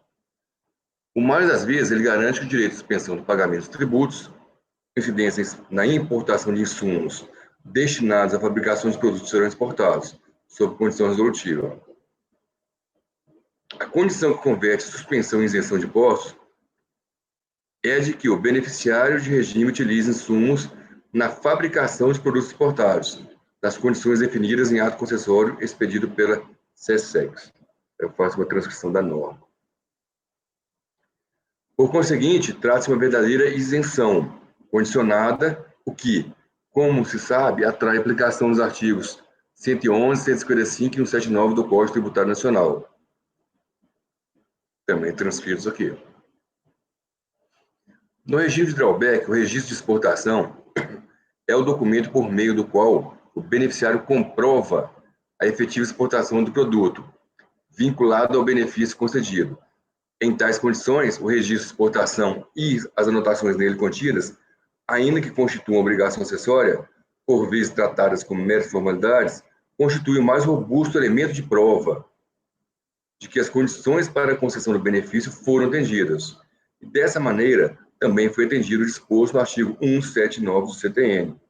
O mais das vezes, ele garante que o direito de suspensão do pagamento dos tributos, incidências na importação de insumos destinados à fabricação de produtos serão exportados, sob condição resolutiva. A condição que converte suspensão em isenção de impostos é de que o beneficiário de regime utilize insumos na fabricação de produtos exportados, nas condições definidas em ato concessório expedido pela SESEX. Eu faço uma transcrição da norma. Por conseguinte, trata-se de uma verdadeira isenção, condicionada, o que, como se sabe, atrai aplicação dos artigos 111, 155 e 179 do Código Tributário Nacional, também transferidos aqui. No regime de drawback, o registro de exportação é o documento por meio do qual o beneficiário comprova a efetiva exportação do produto, vinculado ao benefício concedido. Em tais condições, o registro de exportação e as anotações nele contidas, ainda que constituam obrigação acessória, por vezes tratadas como meras formalidades, constituem o mais robusto elemento de prova de que as condições para a concessão do benefício foram atendidas. E dessa maneira, também foi atendido o disposto no artigo 179 do CTN,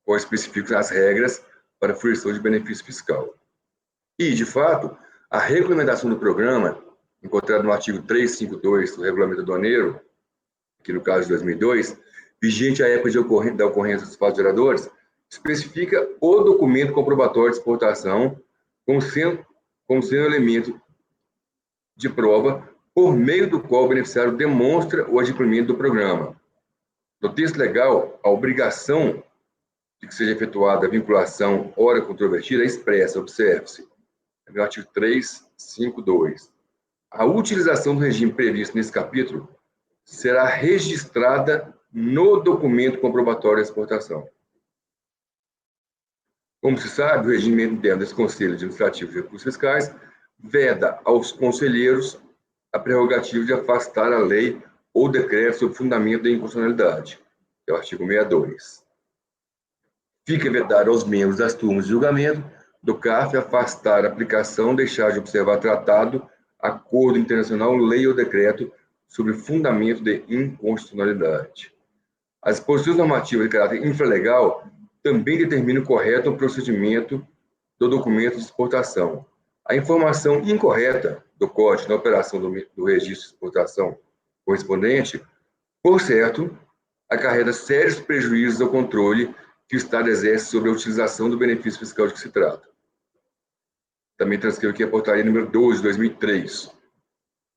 qual especifica as regras para a fruição de benefício fiscal. E, de fato, a regulamentação do programa, encontrada no artigo 352 do Regulamento Aduaneiro, que no caso de 2002, vigente à época da ocorrência dos fatos geradores, especifica o documento comprobatório de exportação como sendo elemento de prova por meio do qual o beneficiário demonstra o adimplemento do programa. No texto legal, a obrigação de que seja efetuada a vinculação hora controvertida é expressa, observe-se, no artigo 352. A utilização do regime previsto nesse capítulo será registrada no documento comprobatório de exportação. Como se sabe, o regime interno desse Conselho Administrativo de Recursos Fiscais veda aos conselheiros a prerrogativa de afastar a lei ou decreto sob fundamento da inconstitucionalidade, que é o artigo 62. Fica vedado aos membros das turmas de julgamento do CARF afastar a aplicação, deixar de observar tratado, acordo internacional, lei ou decreto sobre fundamento de inconstitucionalidade. As disposições normativas de caráter infralegal também determinam o correto procedimento do documento de exportação. A informação incorreta do código na operação do registro de exportação correspondente, por certo, acarreta sérios prejuízos ao controle que o Estado exerce sobre a utilização do benefício fiscal de que se trata. Também transcrevo aqui a portaria número 12 de 2003.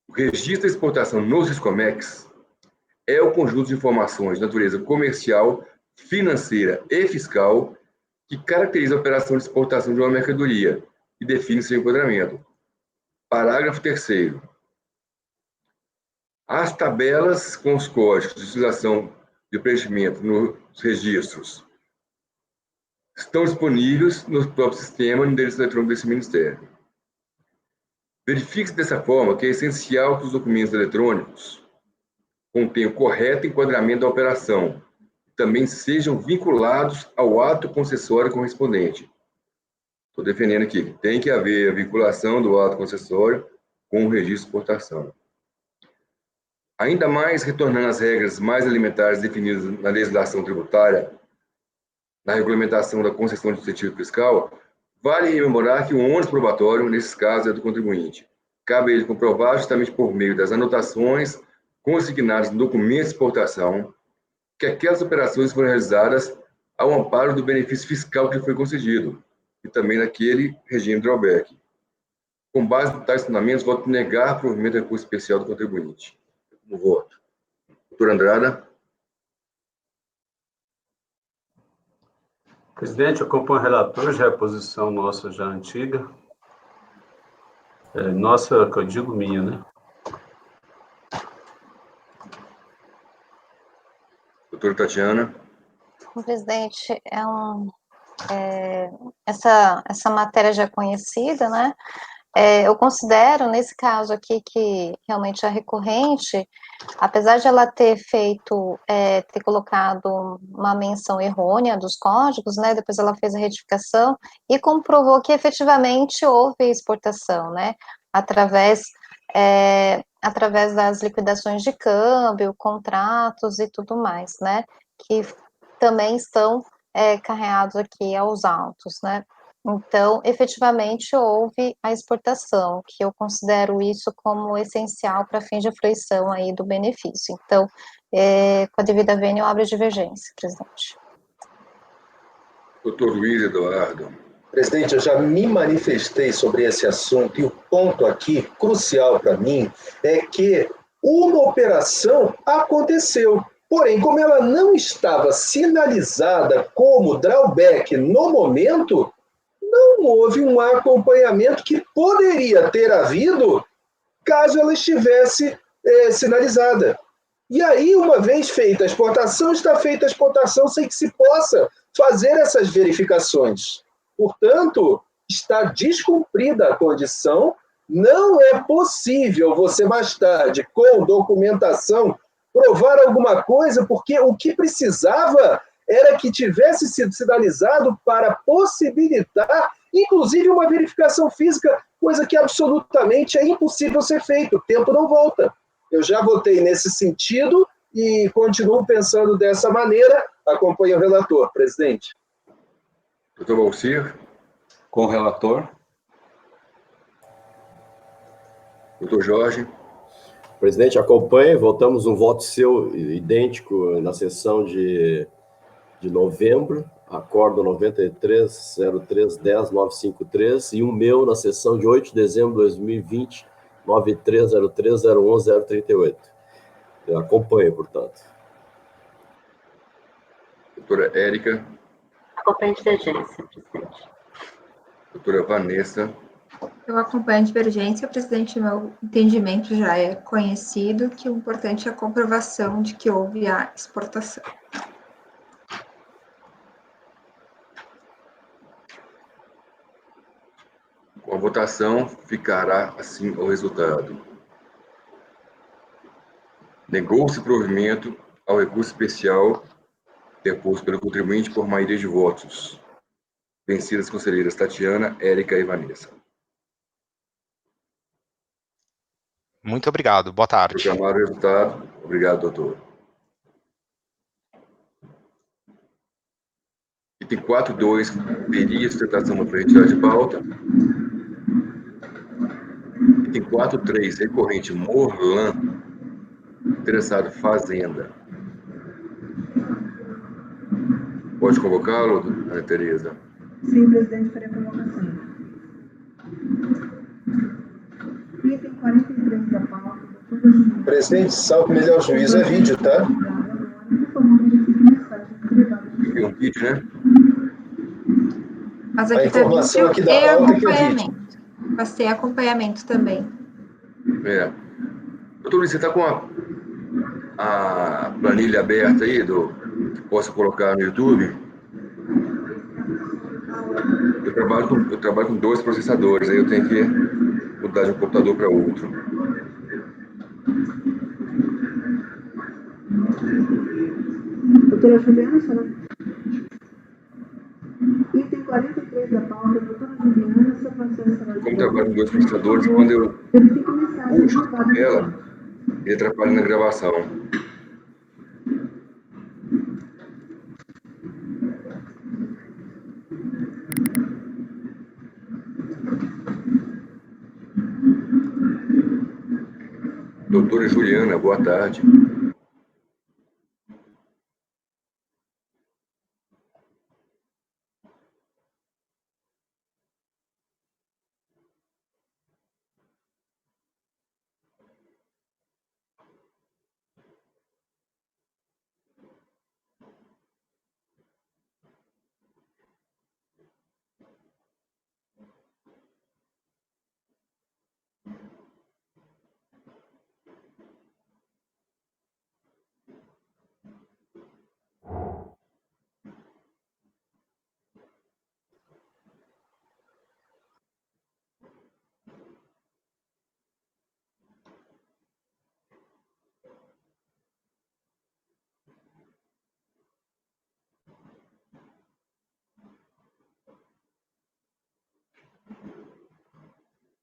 O registro de exportação no Siscomex é o conjunto de informações de natureza comercial, financeira e fiscal que caracteriza a operação de exportação de uma mercadoria e define seu enquadramento. Parágrafo 3º. As tabelas com os códigos de utilização de preenchimento nos registros estão disponíveis no próprio sistema de endereço eletrônico desse Ministério. Verifique-se dessa forma que é essencial que os documentos eletrônicos contenham o correto enquadramento da operação e também sejam vinculados ao ato concessório correspondente. Estou defendendo aqui que tem que haver a vinculação do ato concessório com o registro de exportação. Ainda mais, retornando às regras mais elementares definidas na legislação tributária, na regulamentação da concessão de incentivo fiscal, vale rememorar que o ônus probatório, nesses casos, é do contribuinte. Cabe a ele comprovar, justamente por meio das anotações consignadas no documento de exportação, que aquelas operações foram realizadas ao amparo do benefício fiscal que lhe foi concedido, e também naquele regime drawback. Com base em tais fundamentos, voto negar provimento de recurso especial do contribuinte. No voto. Doutor Andrada.
Presidente, eu acompanho o relator, já é a posição nossa já antiga. Nossa, que eu digo minha, né?
Doutora Tatiana.
Presidente, essa matéria já é conhecida, né? Eu considero, nesse caso aqui, que realmente é recorrente, apesar de ela ter ter colocado uma menção errônea dos códigos, né, depois ela fez a retificação e comprovou que efetivamente houve exportação, né, através das liquidações de câmbio, contratos e tudo mais, né, que também estão carreados aqui aos autos, né. Então, efetivamente, houve a exportação, que eu considero isso como essencial para fins de fruição aí do benefício. Então, com a devida vênia, eu abro a divergência, presidente.
Doutor Luiz Eduardo.
Presidente, eu já me manifestei sobre esse assunto e o ponto aqui, crucial para mim, é que uma operação aconteceu. Porém, como ela não estava sinalizada como drawback no momento, não houve um acompanhamento que poderia ter havido caso ela estivesse sinalizada. E aí, uma vez feita a exportação, está feita a exportação sem que se possa fazer essas verificações. Portanto, está descumprida a condição, não é possível você mais tarde, com documentação, provar alguma coisa, porque o que precisava era que tivesse sido sinalizado para possibilitar, inclusive, uma verificação física, coisa que absolutamente é impossível ser feito, o tempo não volta. Eu já votei nesse sentido e continuo pensando dessa maneira. Acompanho o relator, presidente.
Doutor Valcir.
Com o relator.
Doutor Jorge.
Presidente, acompanhe. Votamos um voto seu idêntico na sessão de novembro, acordo 93.03.10.953, e o meu na sessão de 8 de dezembro de 2020, 93.03.01.038. Eu acompanho, portanto.
Doutora Érica.
Acompanho a divergência, presidente.
Doutora Vanessa.
Eu acompanho a divergência, presidente. Meu entendimento já é conhecido, que o importante é a comprovação de que houve a exportação.
Com a votação, ficará assim o resultado. Negou-se provimento ao recurso especial Deposto pelo contribuinte por maioria de votos. Vencidas as conselheiras Tatiana, Érica e Vanessa.
Muito obrigado. Boa tarde.
Proclamar o resultado. Obrigado, doutor. Item 4.2, pedir a sustentação da retirada de pauta. Item 4.3, recorrente Morlan, interessado Fazenda. Pode convocá-lo, Ana Tereza?
Sim, presidente, farei a convocação. Item 43 da pauta, doutora Juliana.
Presidente, salve melhor juízo é vídeo, tá?
Por favor, verifique mensagem privada.
É um vídeo, né?
Mas
A
aqui tá
informação
vídeo
aqui da
e
pauta é que é vídeo.
acompanhamento. Passei acompanhamento também.
É. Doutor Luiz, você está com a planilha aberta aí que posso colocar no YouTube? Eu trabalho com 2 processadores, aí eu tenho que mudar de um computador para outro.
Doutora Juliana, senhora. Item 43 da pauta, doutora Juliana, seu processo será...
Como trabalho com 2 processadores, quando eu
Verifique mensagem
puxo
privada.
ela, ele atrapalha na gravação. Doutora Juliana, boa tarde.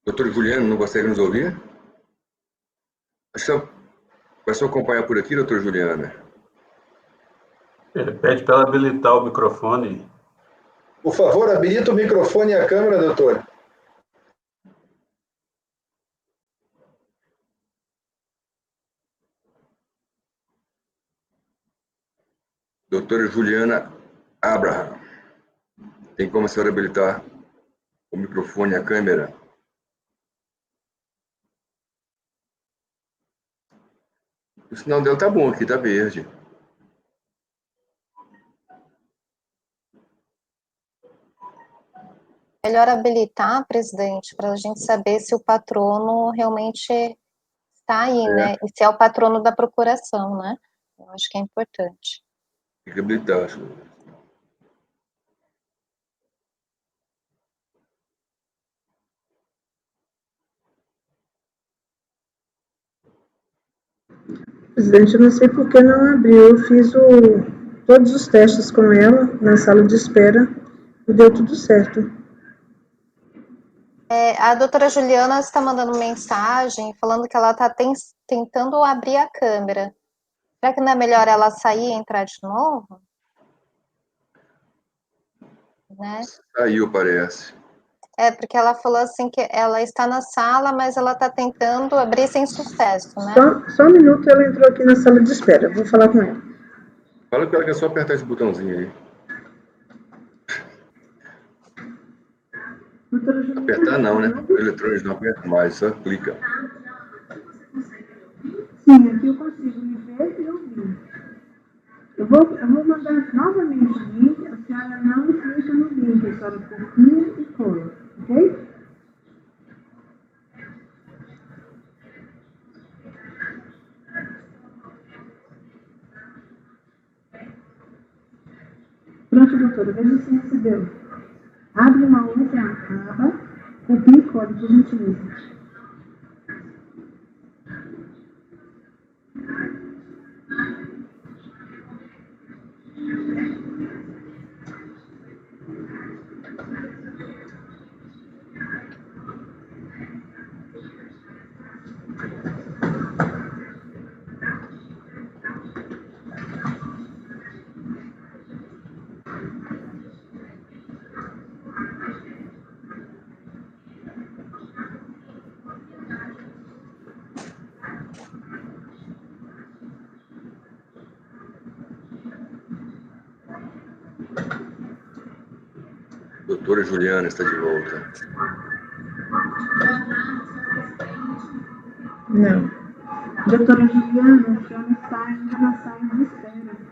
Doutora Juliana, não consegue nos ouvir? Vai só acompanhar por aqui, doutora Juliana?
Ele pede para ela habilitar o microfone.
Por favor, habilita o microfone e a câmera, doutor.
Doutora Juliana Abraham. Tem como a senhora habilitar o microfone e a câmera? O sinal dela tá bom aqui, tá verde.
Melhor habilitar, presidente, para a gente saber se o patrono realmente está aí, né? E se é o patrono da procuração, né? Eu acho que é importante.
Tem que habilitar, acho.
Presidente, eu não sei por que não abriu. Eu fiz todos os testes com ela na sala de espera e deu tudo certo.
A doutora Juliana está mandando mensagem falando que ela está tentando abrir a câmera. Será que não é melhor ela sair e entrar de novo? Né?
Saiu, parece.
Porque ela falou assim que ela está na sala, mas ela está tentando abrir sem sucesso, né?
Só um minuto, ela entrou aqui na sala de espera. Vou falar com ela.
Fala com ela que é só apertar esse botãozinho aí. Apertar não, né? O eletrônico não aperta mais, só clica.
Sim, aqui eu consigo me ver e ouvir. Eu vou mandar novamente o link, a senhora não clica no link, a senhora copia e cola, ok? Pronto, doutora, veja se recebeu. Abre uma outra aba, copie e cole, por gentileza.
Doutora Juliana está de volta.
Não. Doutora Juliana, a senhora está ainda na sala de espera.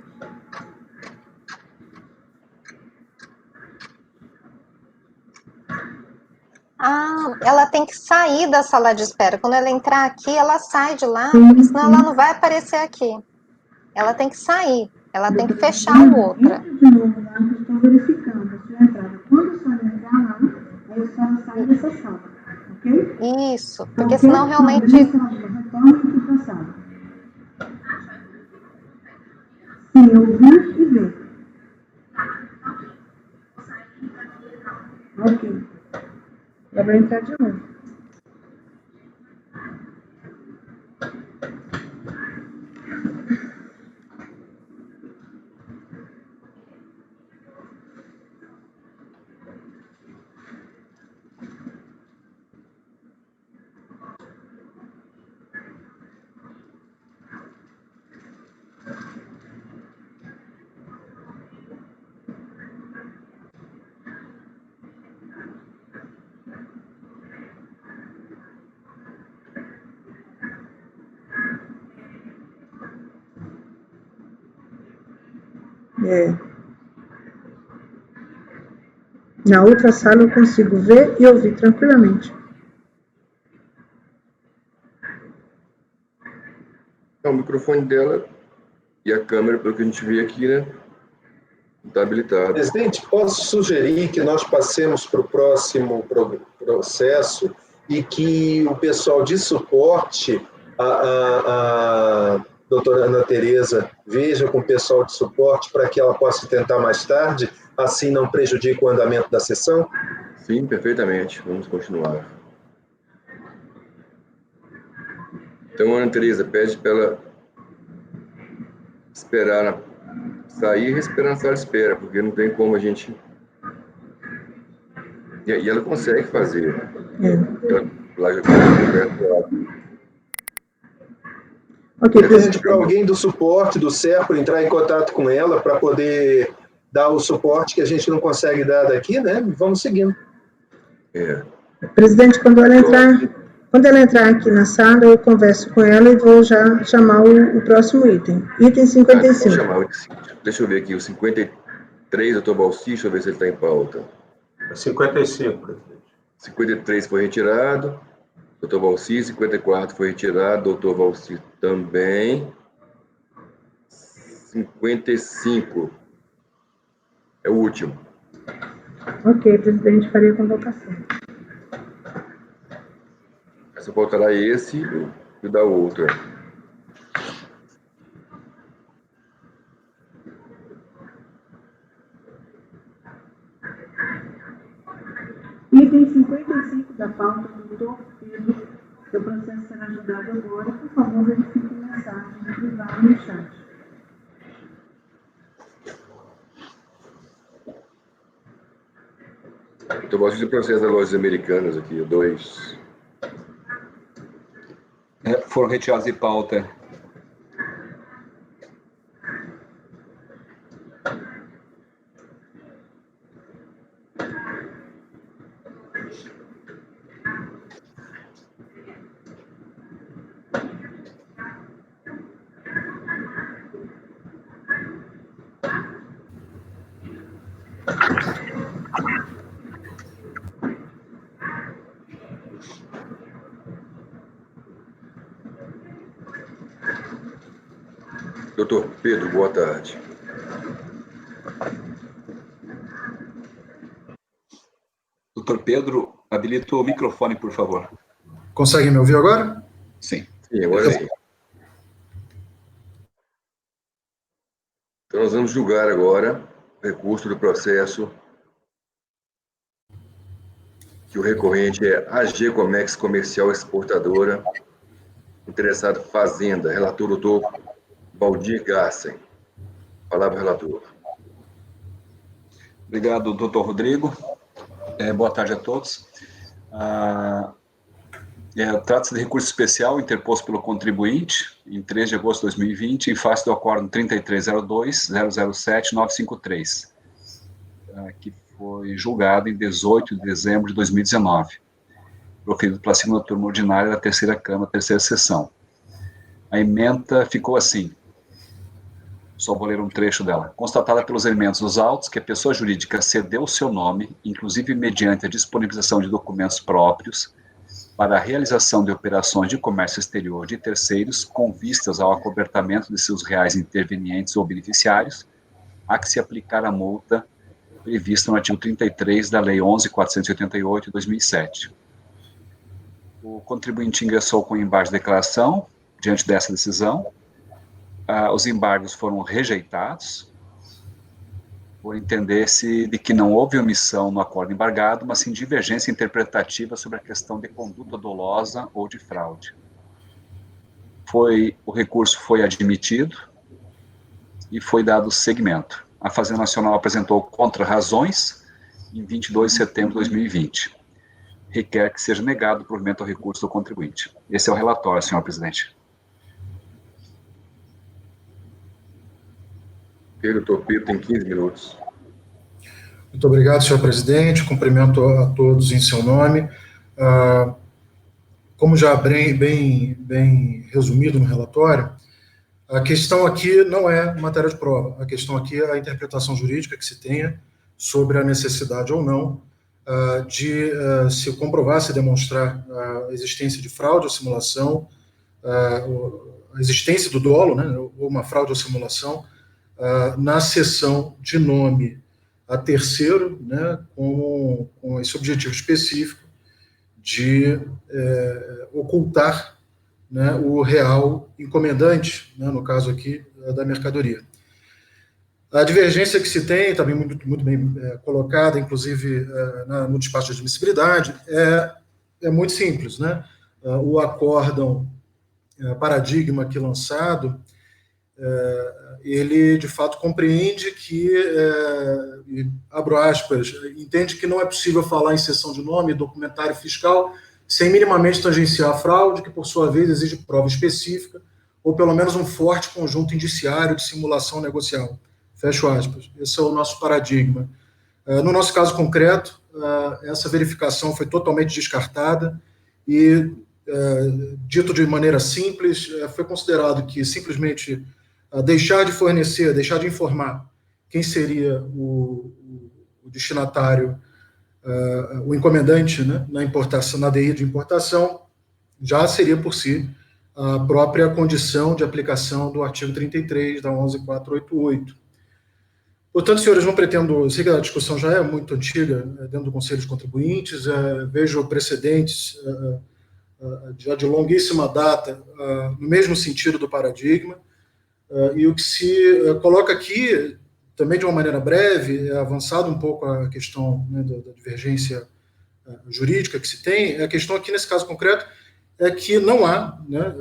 Ah, ela tem que sair da sala de espera. Quando ela entrar aqui, ela sai de lá, porque senão ela não vai aparecer aqui. Ela tem que sair, ela tem que fechar o outra.
Entra de novo lá, que eu estou verificando a sua entrada. Quando a senhora entrar lá, aí a senhora sai dessa sala, ok?
Isso, porque senão realmente...
Retorna aqui para a sala. Sim, ouvir e ver. Ok. Ela vai entrar de novo. Na outra sala eu consigo ver e ouvir tranquilamente.
O microfone dela e a câmera, pelo que a gente vê aqui, né? Não está habilitado.
Presidente, posso sugerir que nós passemos para o próximo processo e que o pessoal de suporte, a doutora Ana Tereza, veja com o pessoal de suporte para que ela possa tentar mais tarde, assim não prejudique o andamento da sessão?
Sim, perfeitamente. Vamos continuar. Então, Ana Tereza, pede para ela esperar sair e respirar na sala de espera, porque não tem como a gente... E ela consegue fazer. Então, lá já
Ok, presidente, para alguém do suporte, do SERPRO, entrar em contato com ela para poder dar o suporte que a gente não consegue dar daqui, né? Vamos seguindo.
Presidente, quando ela entrar aqui na sala, eu converso com ela e vou já chamar o próximo item. Item 55.
Vou chamar deixa eu ver aqui, o 53, doutor Balsi, deixa eu ver se ele está em pauta.
55, presidente. 53
foi retirado. Doutor Balsi, 54 foi retirado. Doutor Balsi também. 55 é o último.
Ok, presidente, faria a convocação.
Só faltará esse e da outra.
Item 55 da pauta do doutor Pedro. Seu processo será julgado agora. Por favor, verifique mensagem de privado no chat.
Eu gosto de processo das lojas americanas aqui, 2.
Foram retirados de pauta.
Doutor Pedro, boa tarde.
Doutor Pedro, habilita o microfone, por favor.
Consegue me ouvir agora?
Sim.
Sim, agora sim. Então, nós vamos julgar agora o recurso do processo que o recorrente é AG Comex Comercial Exportadora, interessado Fazenda, relator doutor Valdir Garcem. Palavra, relator.
Obrigado, doutor Rodrigo. Boa tarde a todos. Trata-se de recurso especial interposto pelo contribuinte em 3 de agosto de 2020, em face do acórdão 3302-007-953, que foi julgado em 18 de dezembro de 2019, proferido pela segunda turma ordinária da terceira Câmara, terceira sessão. A ementa ficou assim, só vou ler um trecho dela. Constatada pelos elementos dos autos que a pessoa jurídica cedeu o seu nome, inclusive mediante a disponibilização de documentos próprios, para a realização de operações de comércio exterior de terceiros com vistas ao acobertamento de seus reais intervenientes ou beneficiários, há que se aplicar a multa prevista no artigo 33 da Lei 11.488, de 2007. O contribuinte ingressou com embargo de declaração diante dessa decisão. Os embargos foram rejeitados, por entender-se de que não houve omissão no acordo embargado, mas sim divergência interpretativa sobre a questão de conduta dolosa ou de fraude. O recurso foi admitido e foi dado seguimento. A Fazenda Nacional apresentou contra-razões em 22 de setembro de 2020. Requer que seja negado o provimento ao recurso do contribuinte. Esse é o relatório, senhor presidente.
Doutor Pedro, tem 15 minutos.
Muito obrigado, senhor presidente. Cumprimento a todos em seu nome. Como já bem resumido no relatório, a questão aqui não é matéria de prova. A questão aqui é a interpretação jurídica que se tenha sobre a necessidade ou não de se comprovar, se demonstrar a existência de fraude ou simulação, a existência do dolo, né, ou uma fraude ou simulação, na cessão de nome a terceiro, né, com esse objetivo específico de ocultar, né, o real encomendante, né, no caso aqui da mercadoria. A divergência que se tem, também muito bem colocada, inclusive no despacho de admissibilidade, é muito simples, né? O acórdão paradigma aqui lançado, ele, de fato, compreende que, abro aspas, entende que não é possível falar em cessão de nome e documentário fiscal sem minimamente tangenciar a fraude, que, por sua vez, exige prova específica, ou pelo menos um forte conjunto indiciário de simulação negocial. Fecho aspas. Esse é o nosso paradigma. No nosso caso concreto, essa verificação foi totalmente descartada e, dito de maneira simples, foi considerado que simplesmente deixar de fornecer, deixar de informar quem seria o destinatário, o encomendante, né, na importação, na DI de importação, já seria por si a própria condição de aplicação do artigo 33 da 11.488. Portanto, senhores, não pretendo, eu sei que a discussão já é muito antiga dentro do Conselho de Contribuintes, vejo precedentes já de longuíssima data no mesmo sentido do paradigma, e o que se coloca aqui, também de uma maneira breve, avançado um pouco a questão, né, da divergência jurídica que se tem, a questão aqui, nesse caso concreto, é que não há, né,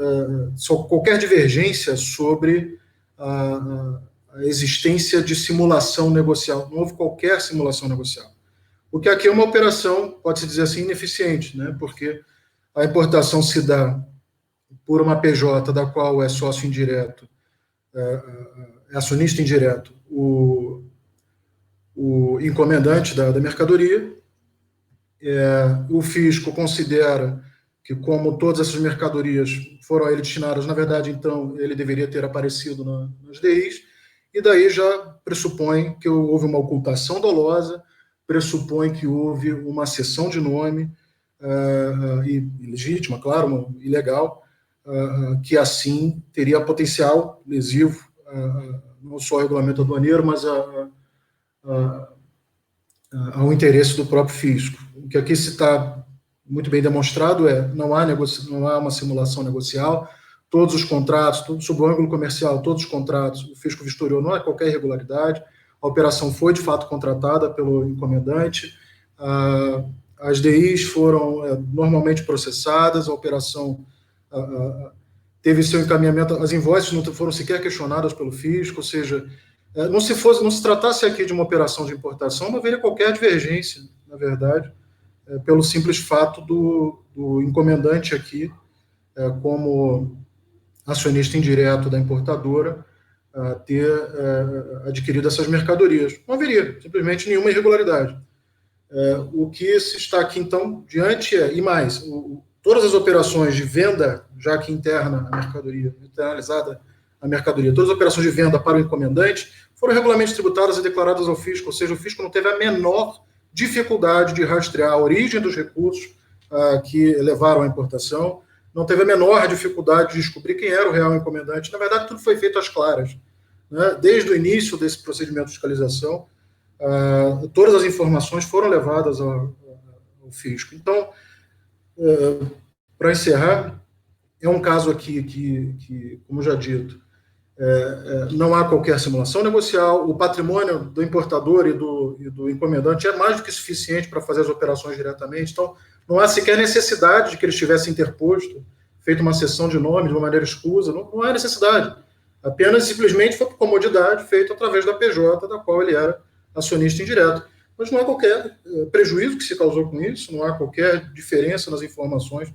qualquer divergência sobre a existência de simulação negocial. Não houve qualquer simulação negocial. O que aqui é uma operação, pode-se dizer assim, ineficiente, né, porque a importação se dá por uma PJ, da qual é sócio indireto, é acionista indireto, o encomendante da mercadoria. O fisco considera que, como todas essas mercadorias foram a ele destinadas, na verdade, então, ele deveria ter aparecido nas DIs, e daí já pressupõe que houve uma ocultação dolosa, pressupõe que houve uma cessão de nome, ilegítima, claro, ilegal, que assim teria potencial lesivo, não só ao regulamento aduaneiro, mas ao interesse do próprio fisco. O que aqui se está muito bem demonstrado não há uma simulação negocial, todos os contratos, sob o ângulo comercial, todos os contratos, o fisco vistoriou, não há qualquer irregularidade, a operação foi, de fato, contratada pelo encomendante, as DIs foram normalmente processadas, a operação teve seu encaminhamento, as invoices não foram sequer questionadas pelo fisco, ou seja, não se tratasse aqui de uma operação de importação, não haveria qualquer divergência, na verdade, pelo simples fato do encomendante aqui, como acionista indireto da importadora, ter adquirido essas mercadorias. Não haveria simplesmente nenhuma irregularidade. O que se está aqui, então, diante e mais, todas as operações de venda, já que interna a mercadoria, internalizada a mercadoria, todas as operações de venda para o encomendante foram regularmente tributadas e declaradas ao fisco, ou seja, o fisco não teve a menor dificuldade de rastrear a origem dos recursos que levaram à importação, não teve a menor dificuldade de descobrir quem era o real encomendante. Na verdade, tudo foi feito às claras, né? Desde o início desse procedimento de fiscalização, todas as informações foram levadas ao fisco. Então, para encerrar, é um caso aqui que, como já dito, não há qualquer simulação negocial, o patrimônio do importador e do encomendante é mais do que suficiente para fazer as operações diretamente, então não há sequer necessidade de que eles tivessem interposto, feito uma cessão de nome de uma maneira escusa, não há necessidade, apenas simplesmente foi por comodidade, feito através da PJ, da qual ele era acionista indireto. Mas não há qualquer prejuízo que se causou com isso, não há qualquer diferença nas informações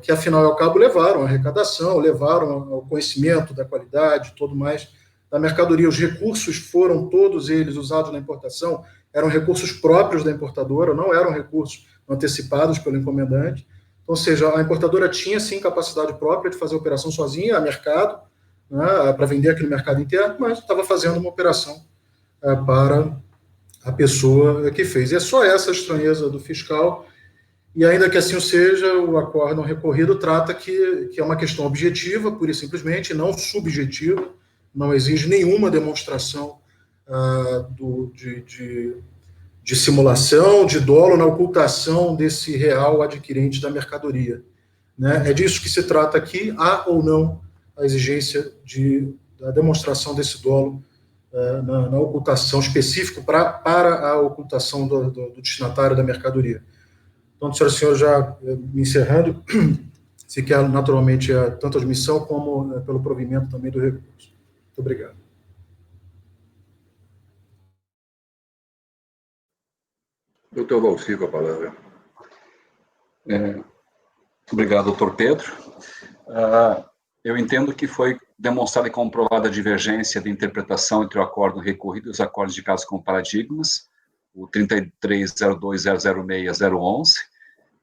que, afinal e ao cabo, levaram à arrecadação, levaram ao conhecimento da qualidade, tudo mais, da mercadoria. Os recursos foram todos eles usados na importação, eram recursos próprios da importadora, não eram recursos antecipados pelo encomendante. Ou seja, a importadora tinha, sim, capacidade própria de fazer a operação sozinha, a mercado, né, para vender aqui no mercado interno, mas estava fazendo uma operação para a pessoa que fez. E é só essa estranheza do fiscal. E ainda que assim seja, o acórdão recorrido trata que é uma questão objetiva, pura e simplesmente, não subjetiva, não exige nenhuma demonstração de simulação, de dolo na ocultação desse real adquirente da mercadoria, né? É disso que se trata aqui, há ou não a exigência da demonstração desse dolo na ocultação específico para a ocultação do destinatário da mercadoria. Então, senhoras e senhores, já me encerrando, se quer naturalmente tanto a admissão como pelo provimento também do recurso. Muito obrigado.
Doutor Valci, com a palavra.
Obrigado, doutor Pedro. Eu entendo que foi demonstrada e comprovada a divergência de interpretação entre o acórdão recorrido e os acordos de casos com paradigmas, o 3302006006-011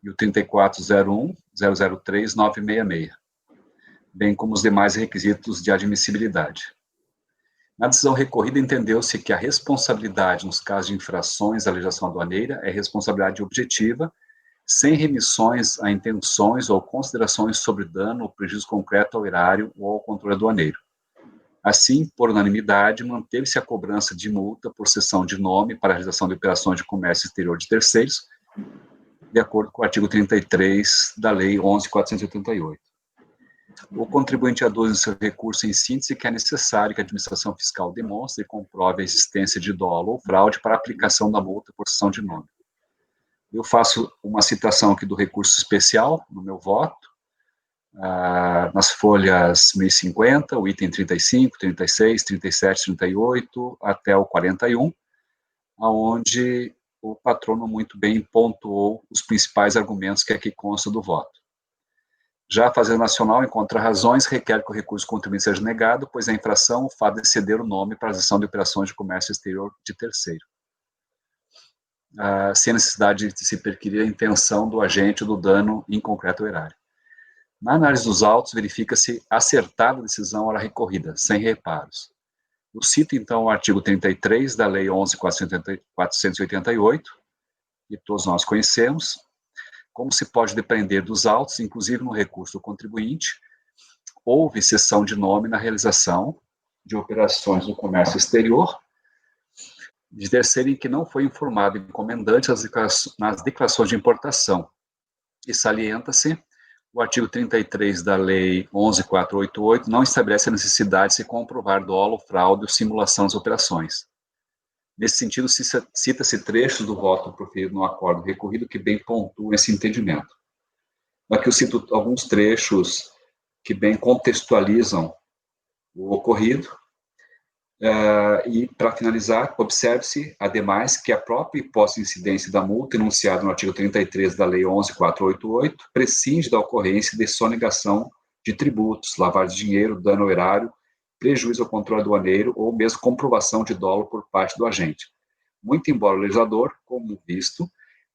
e o 3401-003-966, bem como os demais requisitos de admissibilidade. Na decisão recorrida, entendeu-se que a responsabilidade nos casos de infrações à legislação aduaneira é responsabilidade objetiva, sem remissões a intenções ou considerações sobre dano ou prejuízo concreto ao erário ou ao controle aduaneiro. Assim, por unanimidade, manteve-se a cobrança de multa por cessão de nome para a realização de operações de comércio exterior de terceiros, de acordo com o artigo 33 da Lei 11.488. O contribuinte aduz em seu recurso em síntese que é necessário que a administração fiscal demonstre e comprove a existência de dolo ou fraude para a aplicação da multa por cessão de nome. Eu faço uma citação aqui do recurso especial, no meu voto, nas folhas 1050, o item 35, 36, 37, 38, até o 41, onde o patrono muito bem pontuou os principais argumentos que aqui constam do voto. Já a Fazenda Nacional, em contrarrazões, requer que o recurso do contribuinte seja negado, pois a infração o faz exceder o nome para a realização de operações de comércio exterior de terceiro, sem necessidade de se perquirir a intenção do agente ou do dano em concreto ao erário. Na análise dos autos, verifica-se acertada a decisão hora recorrida, sem reparos. Eu cito, então, o artigo 33 da Lei 11.488, que todos nós conhecemos. Como se pode depender dos autos, inclusive no recurso do contribuinte, houve cessão de nome na realização de operações no comércio exterior, de terceiro em que não foi informado o encomendante nas declarações de importação. E salienta-se, o artigo 33 da Lei 11.488 não estabelece a necessidade de se comprovar dolo, fraude ou simulação das operações. Nesse sentido, cita-se trechos do voto proferido no acordo recorrido que bem pontuam esse entendimento. Aqui eu cito alguns trechos que bem contextualizam o ocorrido. E, para finalizar, observe-se, ademais, que a própria hipótese de incidência da multa enunciada no artigo 33 da Lei 11.488 prescinde da ocorrência de sonegação de tributos, lavagem de dinheiro, dano ao erário prejuízo ao controle aduaneiro ou mesmo comprovação de dolo por parte do agente. Muito embora o legislador, como visto,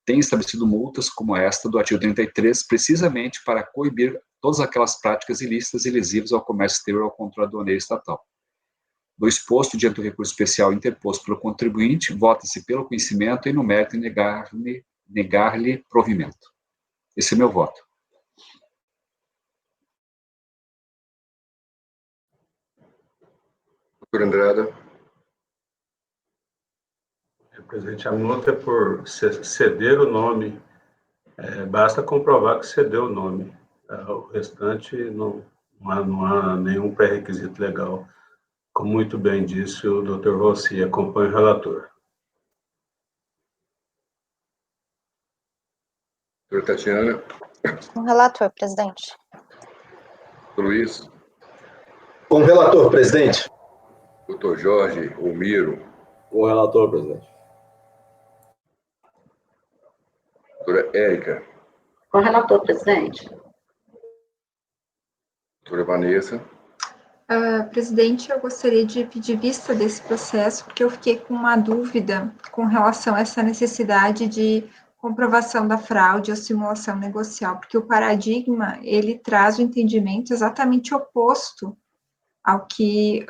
tenha estabelecido multas como esta do artigo 33, precisamente para coibir todas aquelas práticas ilícitas e lesivas ao comércio exterior e ao controle aduaneiro estatal. Do exposto diante do recurso especial interposto pelo contribuinte, vota-se pelo conhecimento e no mérito negar-lhe provimento. Esse é meu voto.
Doutor Andrada.
Presidente, a multa é por ceder o nome. Basta comprovar que cedeu o nome. O restante não há nenhum pré-requisito legal. Como muito bem disse o doutor Rossi, acompanha o relator.
Doutora Tatiana.
Com o relator, presidente.
Doutor Luiz.
Com o relator, presidente.
Doutor Jorge Romero.
Com o relator, presidente.
Doutora Érica.
Com o relator, presidente.
Doutora Vanessa.
Presidente, eu gostaria de pedir vista desse processo, porque eu fiquei com uma dúvida com relação a essa necessidade de comprovação da fraude ou simulação negocial, porque o paradigma, ele traz o entendimento exatamente oposto ao que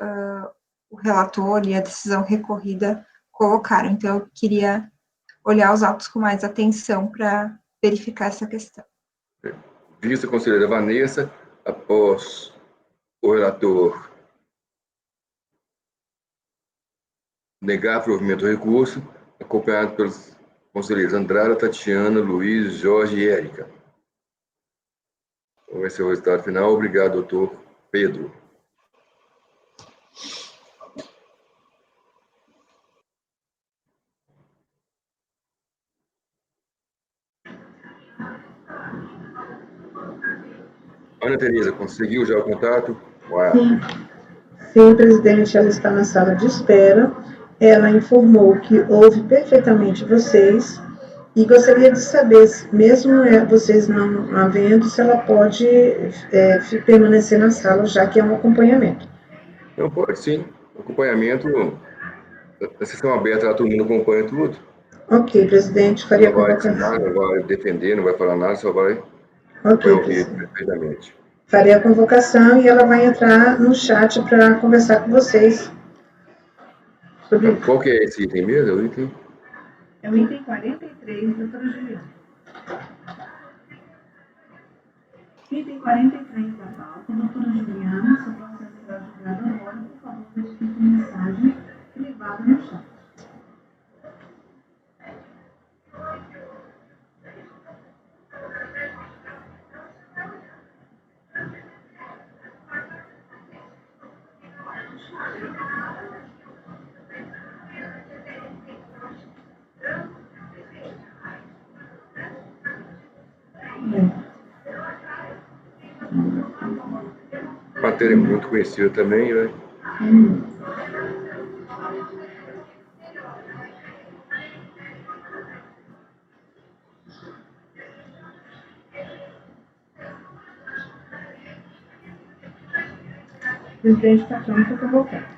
o relator e a decisão recorrida colocaram. Então, eu queria olhar os autos com mais atenção para verificar essa questão.
Vista a conselheira Vanessa, após o relator negar provimento do recurso, acompanhado pelos conselheiros Andrada, Tatiana, Luiz, Jorge e Érica. Então, esse é o resultado final. Obrigado, doutor Pedro. Ana Tereza, conseguiu já o contato?
Sim, presidente, ela está na sala de espera. Ela informou que ouve perfeitamente vocês e gostaria de saber, mesmo vocês não havendo, se ela pode permanecer na sala, já que é um acompanhamento.
Não, pode sim. Acompanhamento, a sessão aberta, lá todo mundo acompanha tudo.
Ok, presidente, faria
não vai
convocação.
ensinar, não vai defender, não vai falar nada, só vai ouvir perfeitamente.
Farei a convocação e ela vai entrar no chat para conversar com vocês. Sobre...
Qual que é esse item mesmo?
É o item 43, doutora Juliana. Item 43 da pauta, doutora Juliana, seu processo será julgado agora, por favor, verifique mensagem privada no chat.
Matéria muito conhecida também, né?
O presidente está pronto para convocar.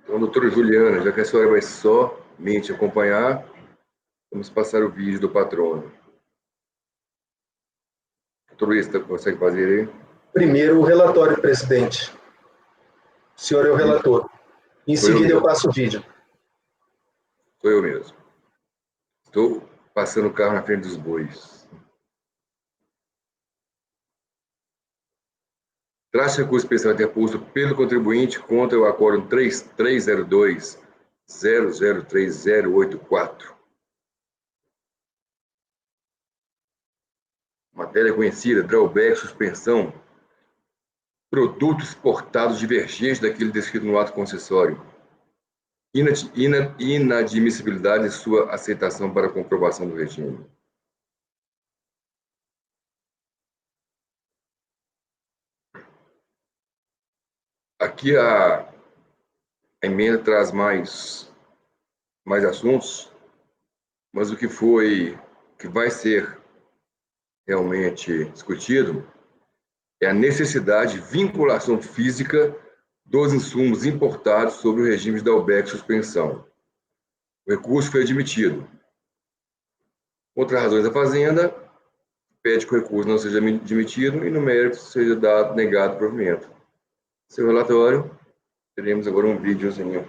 Então, doutora Juliana, já que a senhora vai somente acompanhar, vamos passar o vídeo do patrono. Doutor Luiz, consegue fazer aí?
Primeiro, o relatório, presidente. O senhor é o relator. Em seguida, eu passo o vídeo.
Sou eu mesmo. Estou passando o carro na frente dos bois. Trate-se recurso especial interposto pelo contribuinte contra o acórdão 3302-003084. Matéria conhecida, drawback, suspensão, produtos exportados divergentes daquele descrito no ato concessório. Inadmissibilidade de sua aceitação para comprovação do regime. Aqui a emenda traz mais assuntos, mas o que vai ser realmente discutido é a necessidade de vinculação física dos insumos importados sobre o regime da UBEC suspensão. O recurso foi admitido. Outras razões da Fazenda pede que o recurso não seja admitido e, no mérito, seja negado o provimento. Seu relatório, teremos agora um videozinho.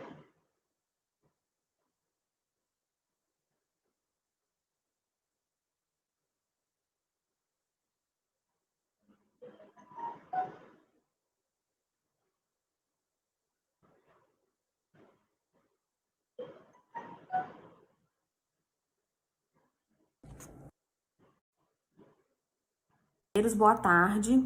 Boa tarde.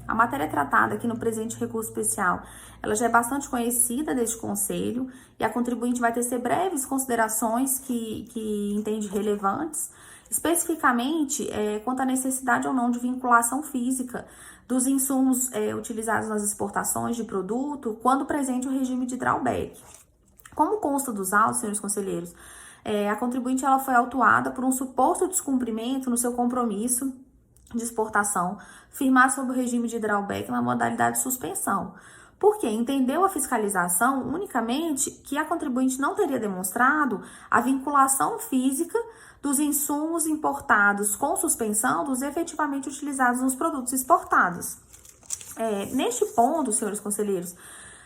A matéria tratada aqui no presente recurso especial, ela já é bastante conhecida deste Conselho e a contribuinte vai tecer breves considerações que entende relevantes, especificamente quanto à necessidade ou não de vinculação física dos insumos utilizados nas exportações de produto quando presente o regime de drawback. Como consta dos autos, senhores conselheiros, a contribuinte ela foi autuada por um suposto descumprimento no seu compromisso de exportação firmado sob o regime de drawback na modalidade de suspensão, porque entendeu a fiscalização unicamente que a contribuinte não teria demonstrado a vinculação física dos insumos importados com suspensão dos efetivamente utilizados nos produtos exportados. Neste ponto, senhores conselheiros,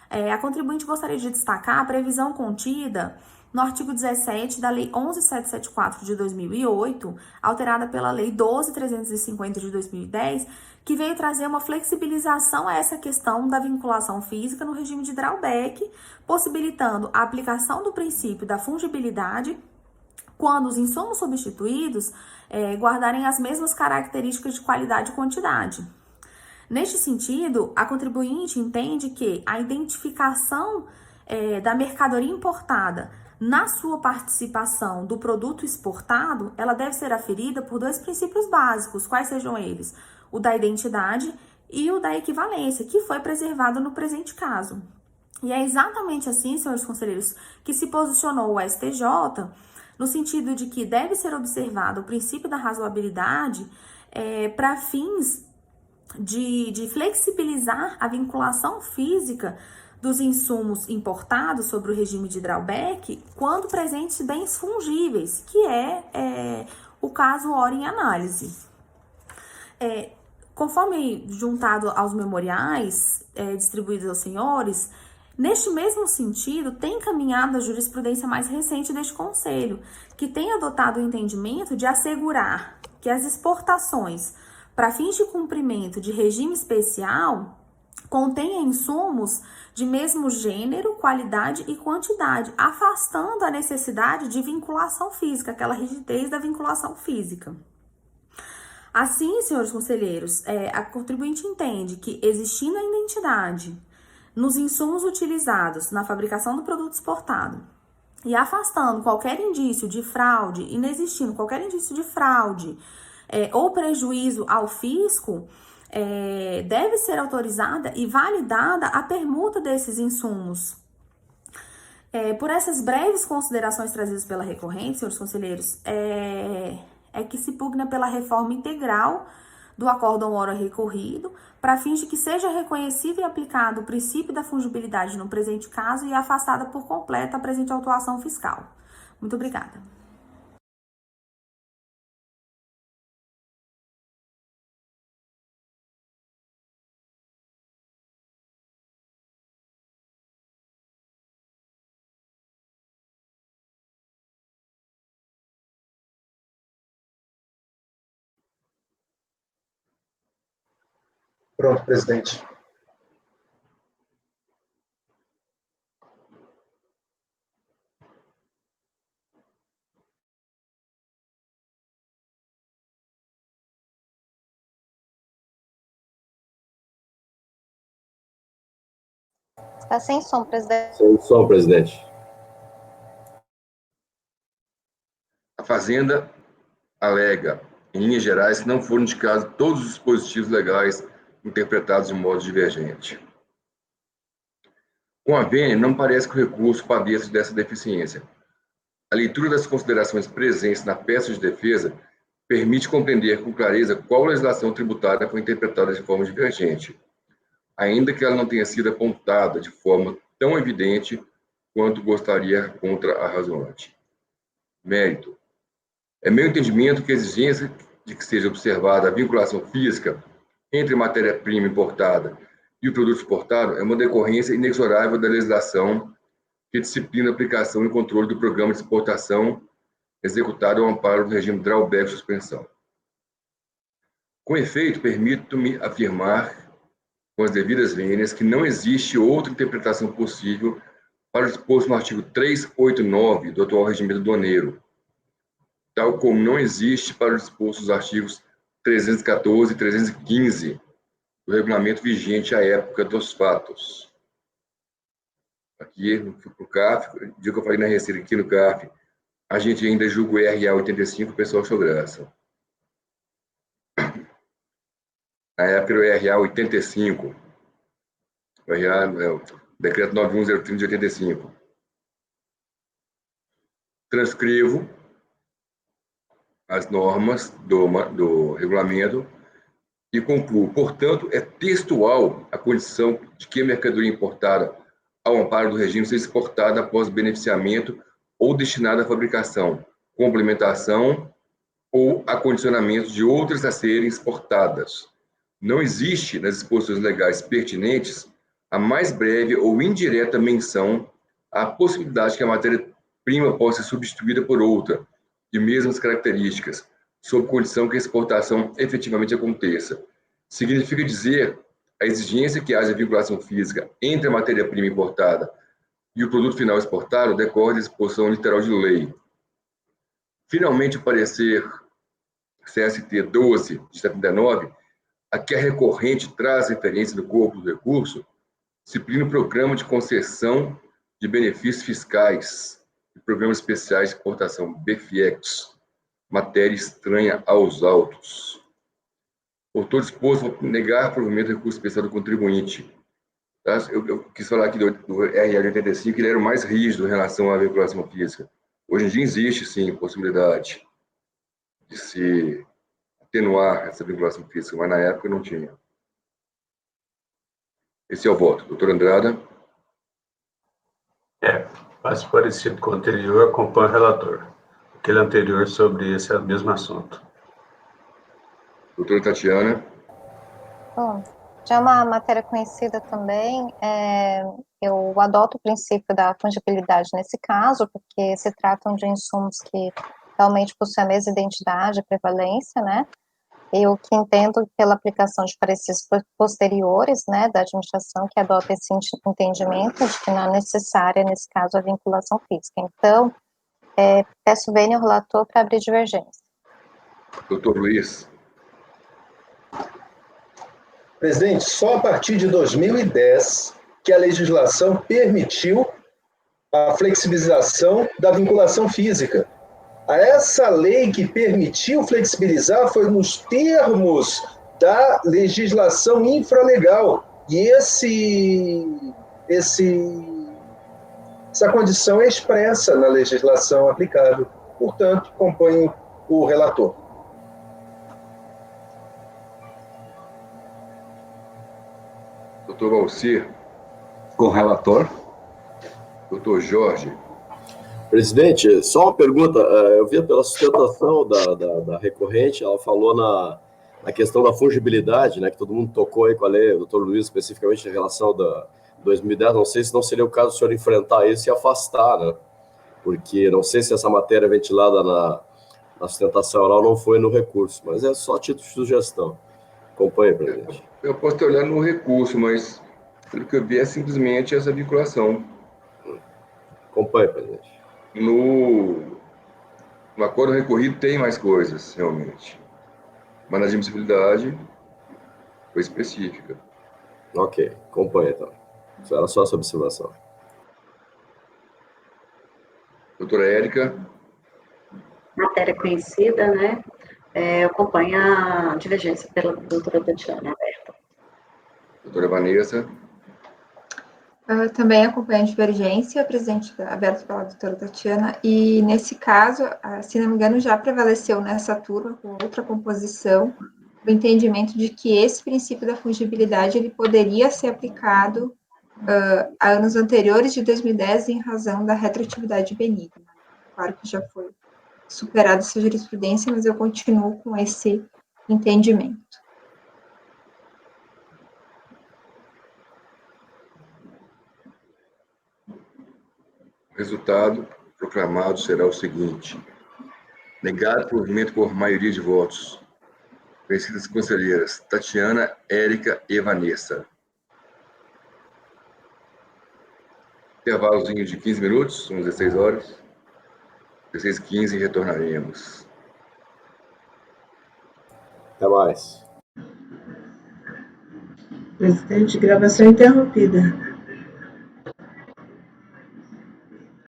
a contribuinte gostaria de destacar a previsão contida no artigo 17 da Lei 11.774 de 2008, alterada pela Lei 12.350 de 2010, que veio trazer uma flexibilização a essa questão da vinculação física no regime de drawback, possibilitando a aplicação do princípio da fungibilidade quando os insumos substituídos guardarem as mesmas características de qualidade e quantidade. Neste sentido, a contribuinte entende que a identificação da mercadoria importada na sua participação do produto exportado, ela deve ser aferida por dois princípios básicos, quais sejam eles? O da identidade e o da equivalência, que foi preservado no presente caso. E é exatamente assim, senhores conselheiros, que se posicionou o STJ, no sentido de que deve ser observado o princípio da razoabilidade para fins de flexibilizar a vinculação física dos insumos importados sobre o regime de drawback quando presentes bens fungíveis, que é o caso ora em análise. Conforme juntado aos memoriais distribuídos aos senhores, neste mesmo sentido, tem caminhado a jurisprudência mais recente deste Conselho, que tem adotado o entendimento de assegurar que as exportações para fins de cumprimento de regime especial contenha insumos de mesmo gênero, qualidade e quantidade, afastando a necessidade de vinculação física, aquela rigidez da vinculação física. Assim, senhores conselheiros, a contribuinte entende que, existindo a identidade nos insumos utilizados na fabricação do produto exportado e afastando qualquer indício de fraude, inexistindo qualquer indício de fraude ou prejuízo ao fisco, deve ser autorizada e validada a permuta desses insumos. Por essas breves considerações trazidas pela recorrente, senhores conselheiros, que se pugna pela reforma integral do acórdão ora recorrido, para fins de que seja reconhecido e aplicado o princípio da fungibilidade no presente caso e afastada por completo a presente autuação fiscal. Muito obrigada.
Pronto, presidente.
Está sem som, presidente.
Sem som, presidente.
A Fazenda alega, em linhas gerais, que não foram indicados todos os dispositivos legais interpretados de modo divergente. Com a vênia, não parece que o recurso padeça dessa deficiência, A leitura das considerações presentes na peça de defesa permite compreender com clareza qual legislação tributária foi interpretada de forma divergente, ainda que ela não tenha sido apontada de forma tão evidente quanto gostaria contra a razonante. Mérito. É meu entendimento que a exigência de que seja observada a vinculação física entre matéria-prima importada e o produto exportado é uma decorrência inexorável da legislação que disciplina a aplicação e controle do programa de exportação executado ao amparo do regime drawback de suspensão. Com efeito, permito-me afirmar, com as devidas vênias, que não existe outra interpretação possível para o disposto no artigo 389 do atual regime aduaneiro, tal como não existe para o disposto nos artigos 314 e 315 do regulamento vigente à época dos fatos. Aqui, no CARF, o dia que eu falei na Receita aqui no CARF, a gente ainda julga o RA 85, o pessoal achou graça. Na época era o RA 85, o decreto 91030 de 85. Transcrevo as normas do regulamento e concluo. Portanto, é textual a condição de que a mercadoria importada ao amparo do regime seja exportada após beneficiamento ou destinada à fabricação, complementação ou acondicionamento de outras a serem exportadas. Não existe, nas disposições legais pertinentes, a mais breve ou indireta menção à possibilidade que a matéria-prima possa ser substituída por outra, de mesmas características, sob condição que a exportação efetivamente aconteça. Significa dizer a exigência que haja vinculação física entre a matéria-prima importada e o produto final exportado decorre da disposição literal de lei. Finalmente, o parecer CST 12 de 79, a que a recorrente traz referência no corpo do recurso, disciplina o programa de concessão de benefícios fiscais e programas especiais de exportação, BFIEX, matéria estranha aos autos. Por todo disposto a negar provimento do recurso especial do contribuinte. Tá? Eu quis falar aqui do RL 85, ele era o mais rígido em relação à vinculação física. Hoje em dia existe, sim, possibilidade de se atenuar essa vinculação física, mas na época não tinha. Esse é o voto. Doutor Andrada?
Mais parecido com o anterior, acompanha o relator. Aquele anterior sobre esse mesmo assunto.
Doutora Tatiana?
Bom, já é uma matéria conhecida também, eu adoto o princípio da fungibilidade nesse caso, porque se tratam de insumos que realmente possuem a mesma identidade e prevalência, né? Eu que entendo pela aplicação de pareceres posteriores, né, da administração que adota esse entendimento de que não é necessária, nesse caso, a vinculação física. Então, peço bem ao relator para abrir divergência.
Doutor Luiz?
Presidente, só a partir de 2010 que a legislação permitiu a flexibilização da vinculação física. Essa lei que permitiu flexibilizar foi nos termos da legislação infralegal. E essa condição é expressa na legislação aplicável. Portanto, acompanho o relator.
Doutor Valcir?
Com o relator.
Doutor Jorge?
Presidente, só uma pergunta. Eu vi pela sustentação da recorrente, ela falou na questão da fungibilidade, né, que todo mundo tocou aí com a lei, o doutor Luiz, especificamente em relação da 2010. Não sei se não seria o caso do senhor enfrentar isso e afastar, né? Porque não sei se essa matéria ventilada na sustentação oral não foi no recurso, mas é só título de sugestão. Acompanhe, presidente.
Eu posso estar olhando no recurso, mas pelo que eu vi é simplesmente essa vinculação.
Acompanhe, presidente.
No acordo recorrido tem mais coisas, realmente. Mas na admissibilidade foi específica.
Ok, acompanhe, então. Era só essa observação.
Doutora Érica?
Matéria conhecida, né? Acompanha a divergência pela doutora Tatiana, aberta.
Doutora Vanessa?
Também acompanha a divergência, presidente, aberto pela doutora Tatiana, e nesse caso, se não me engano, já prevaleceu nessa turma, com outra composição, o entendimento de que esse princípio da fungibilidade ele poderia ser aplicado a anos anteriores de 2010 em razão da retroatividade benigna. Claro que já foi superada essa jurisprudência, mas eu continuo com esse entendimento.
O resultado proclamado será o seguinte: negado provimento por maioria de votos. Conhecidas conselheiras Tatiana, Érica e Vanessa. Intervalozinho de 15 minutos, são 16 horas. 16h15 retornaremos.
Até mais.
Presidente, gravação interrompida.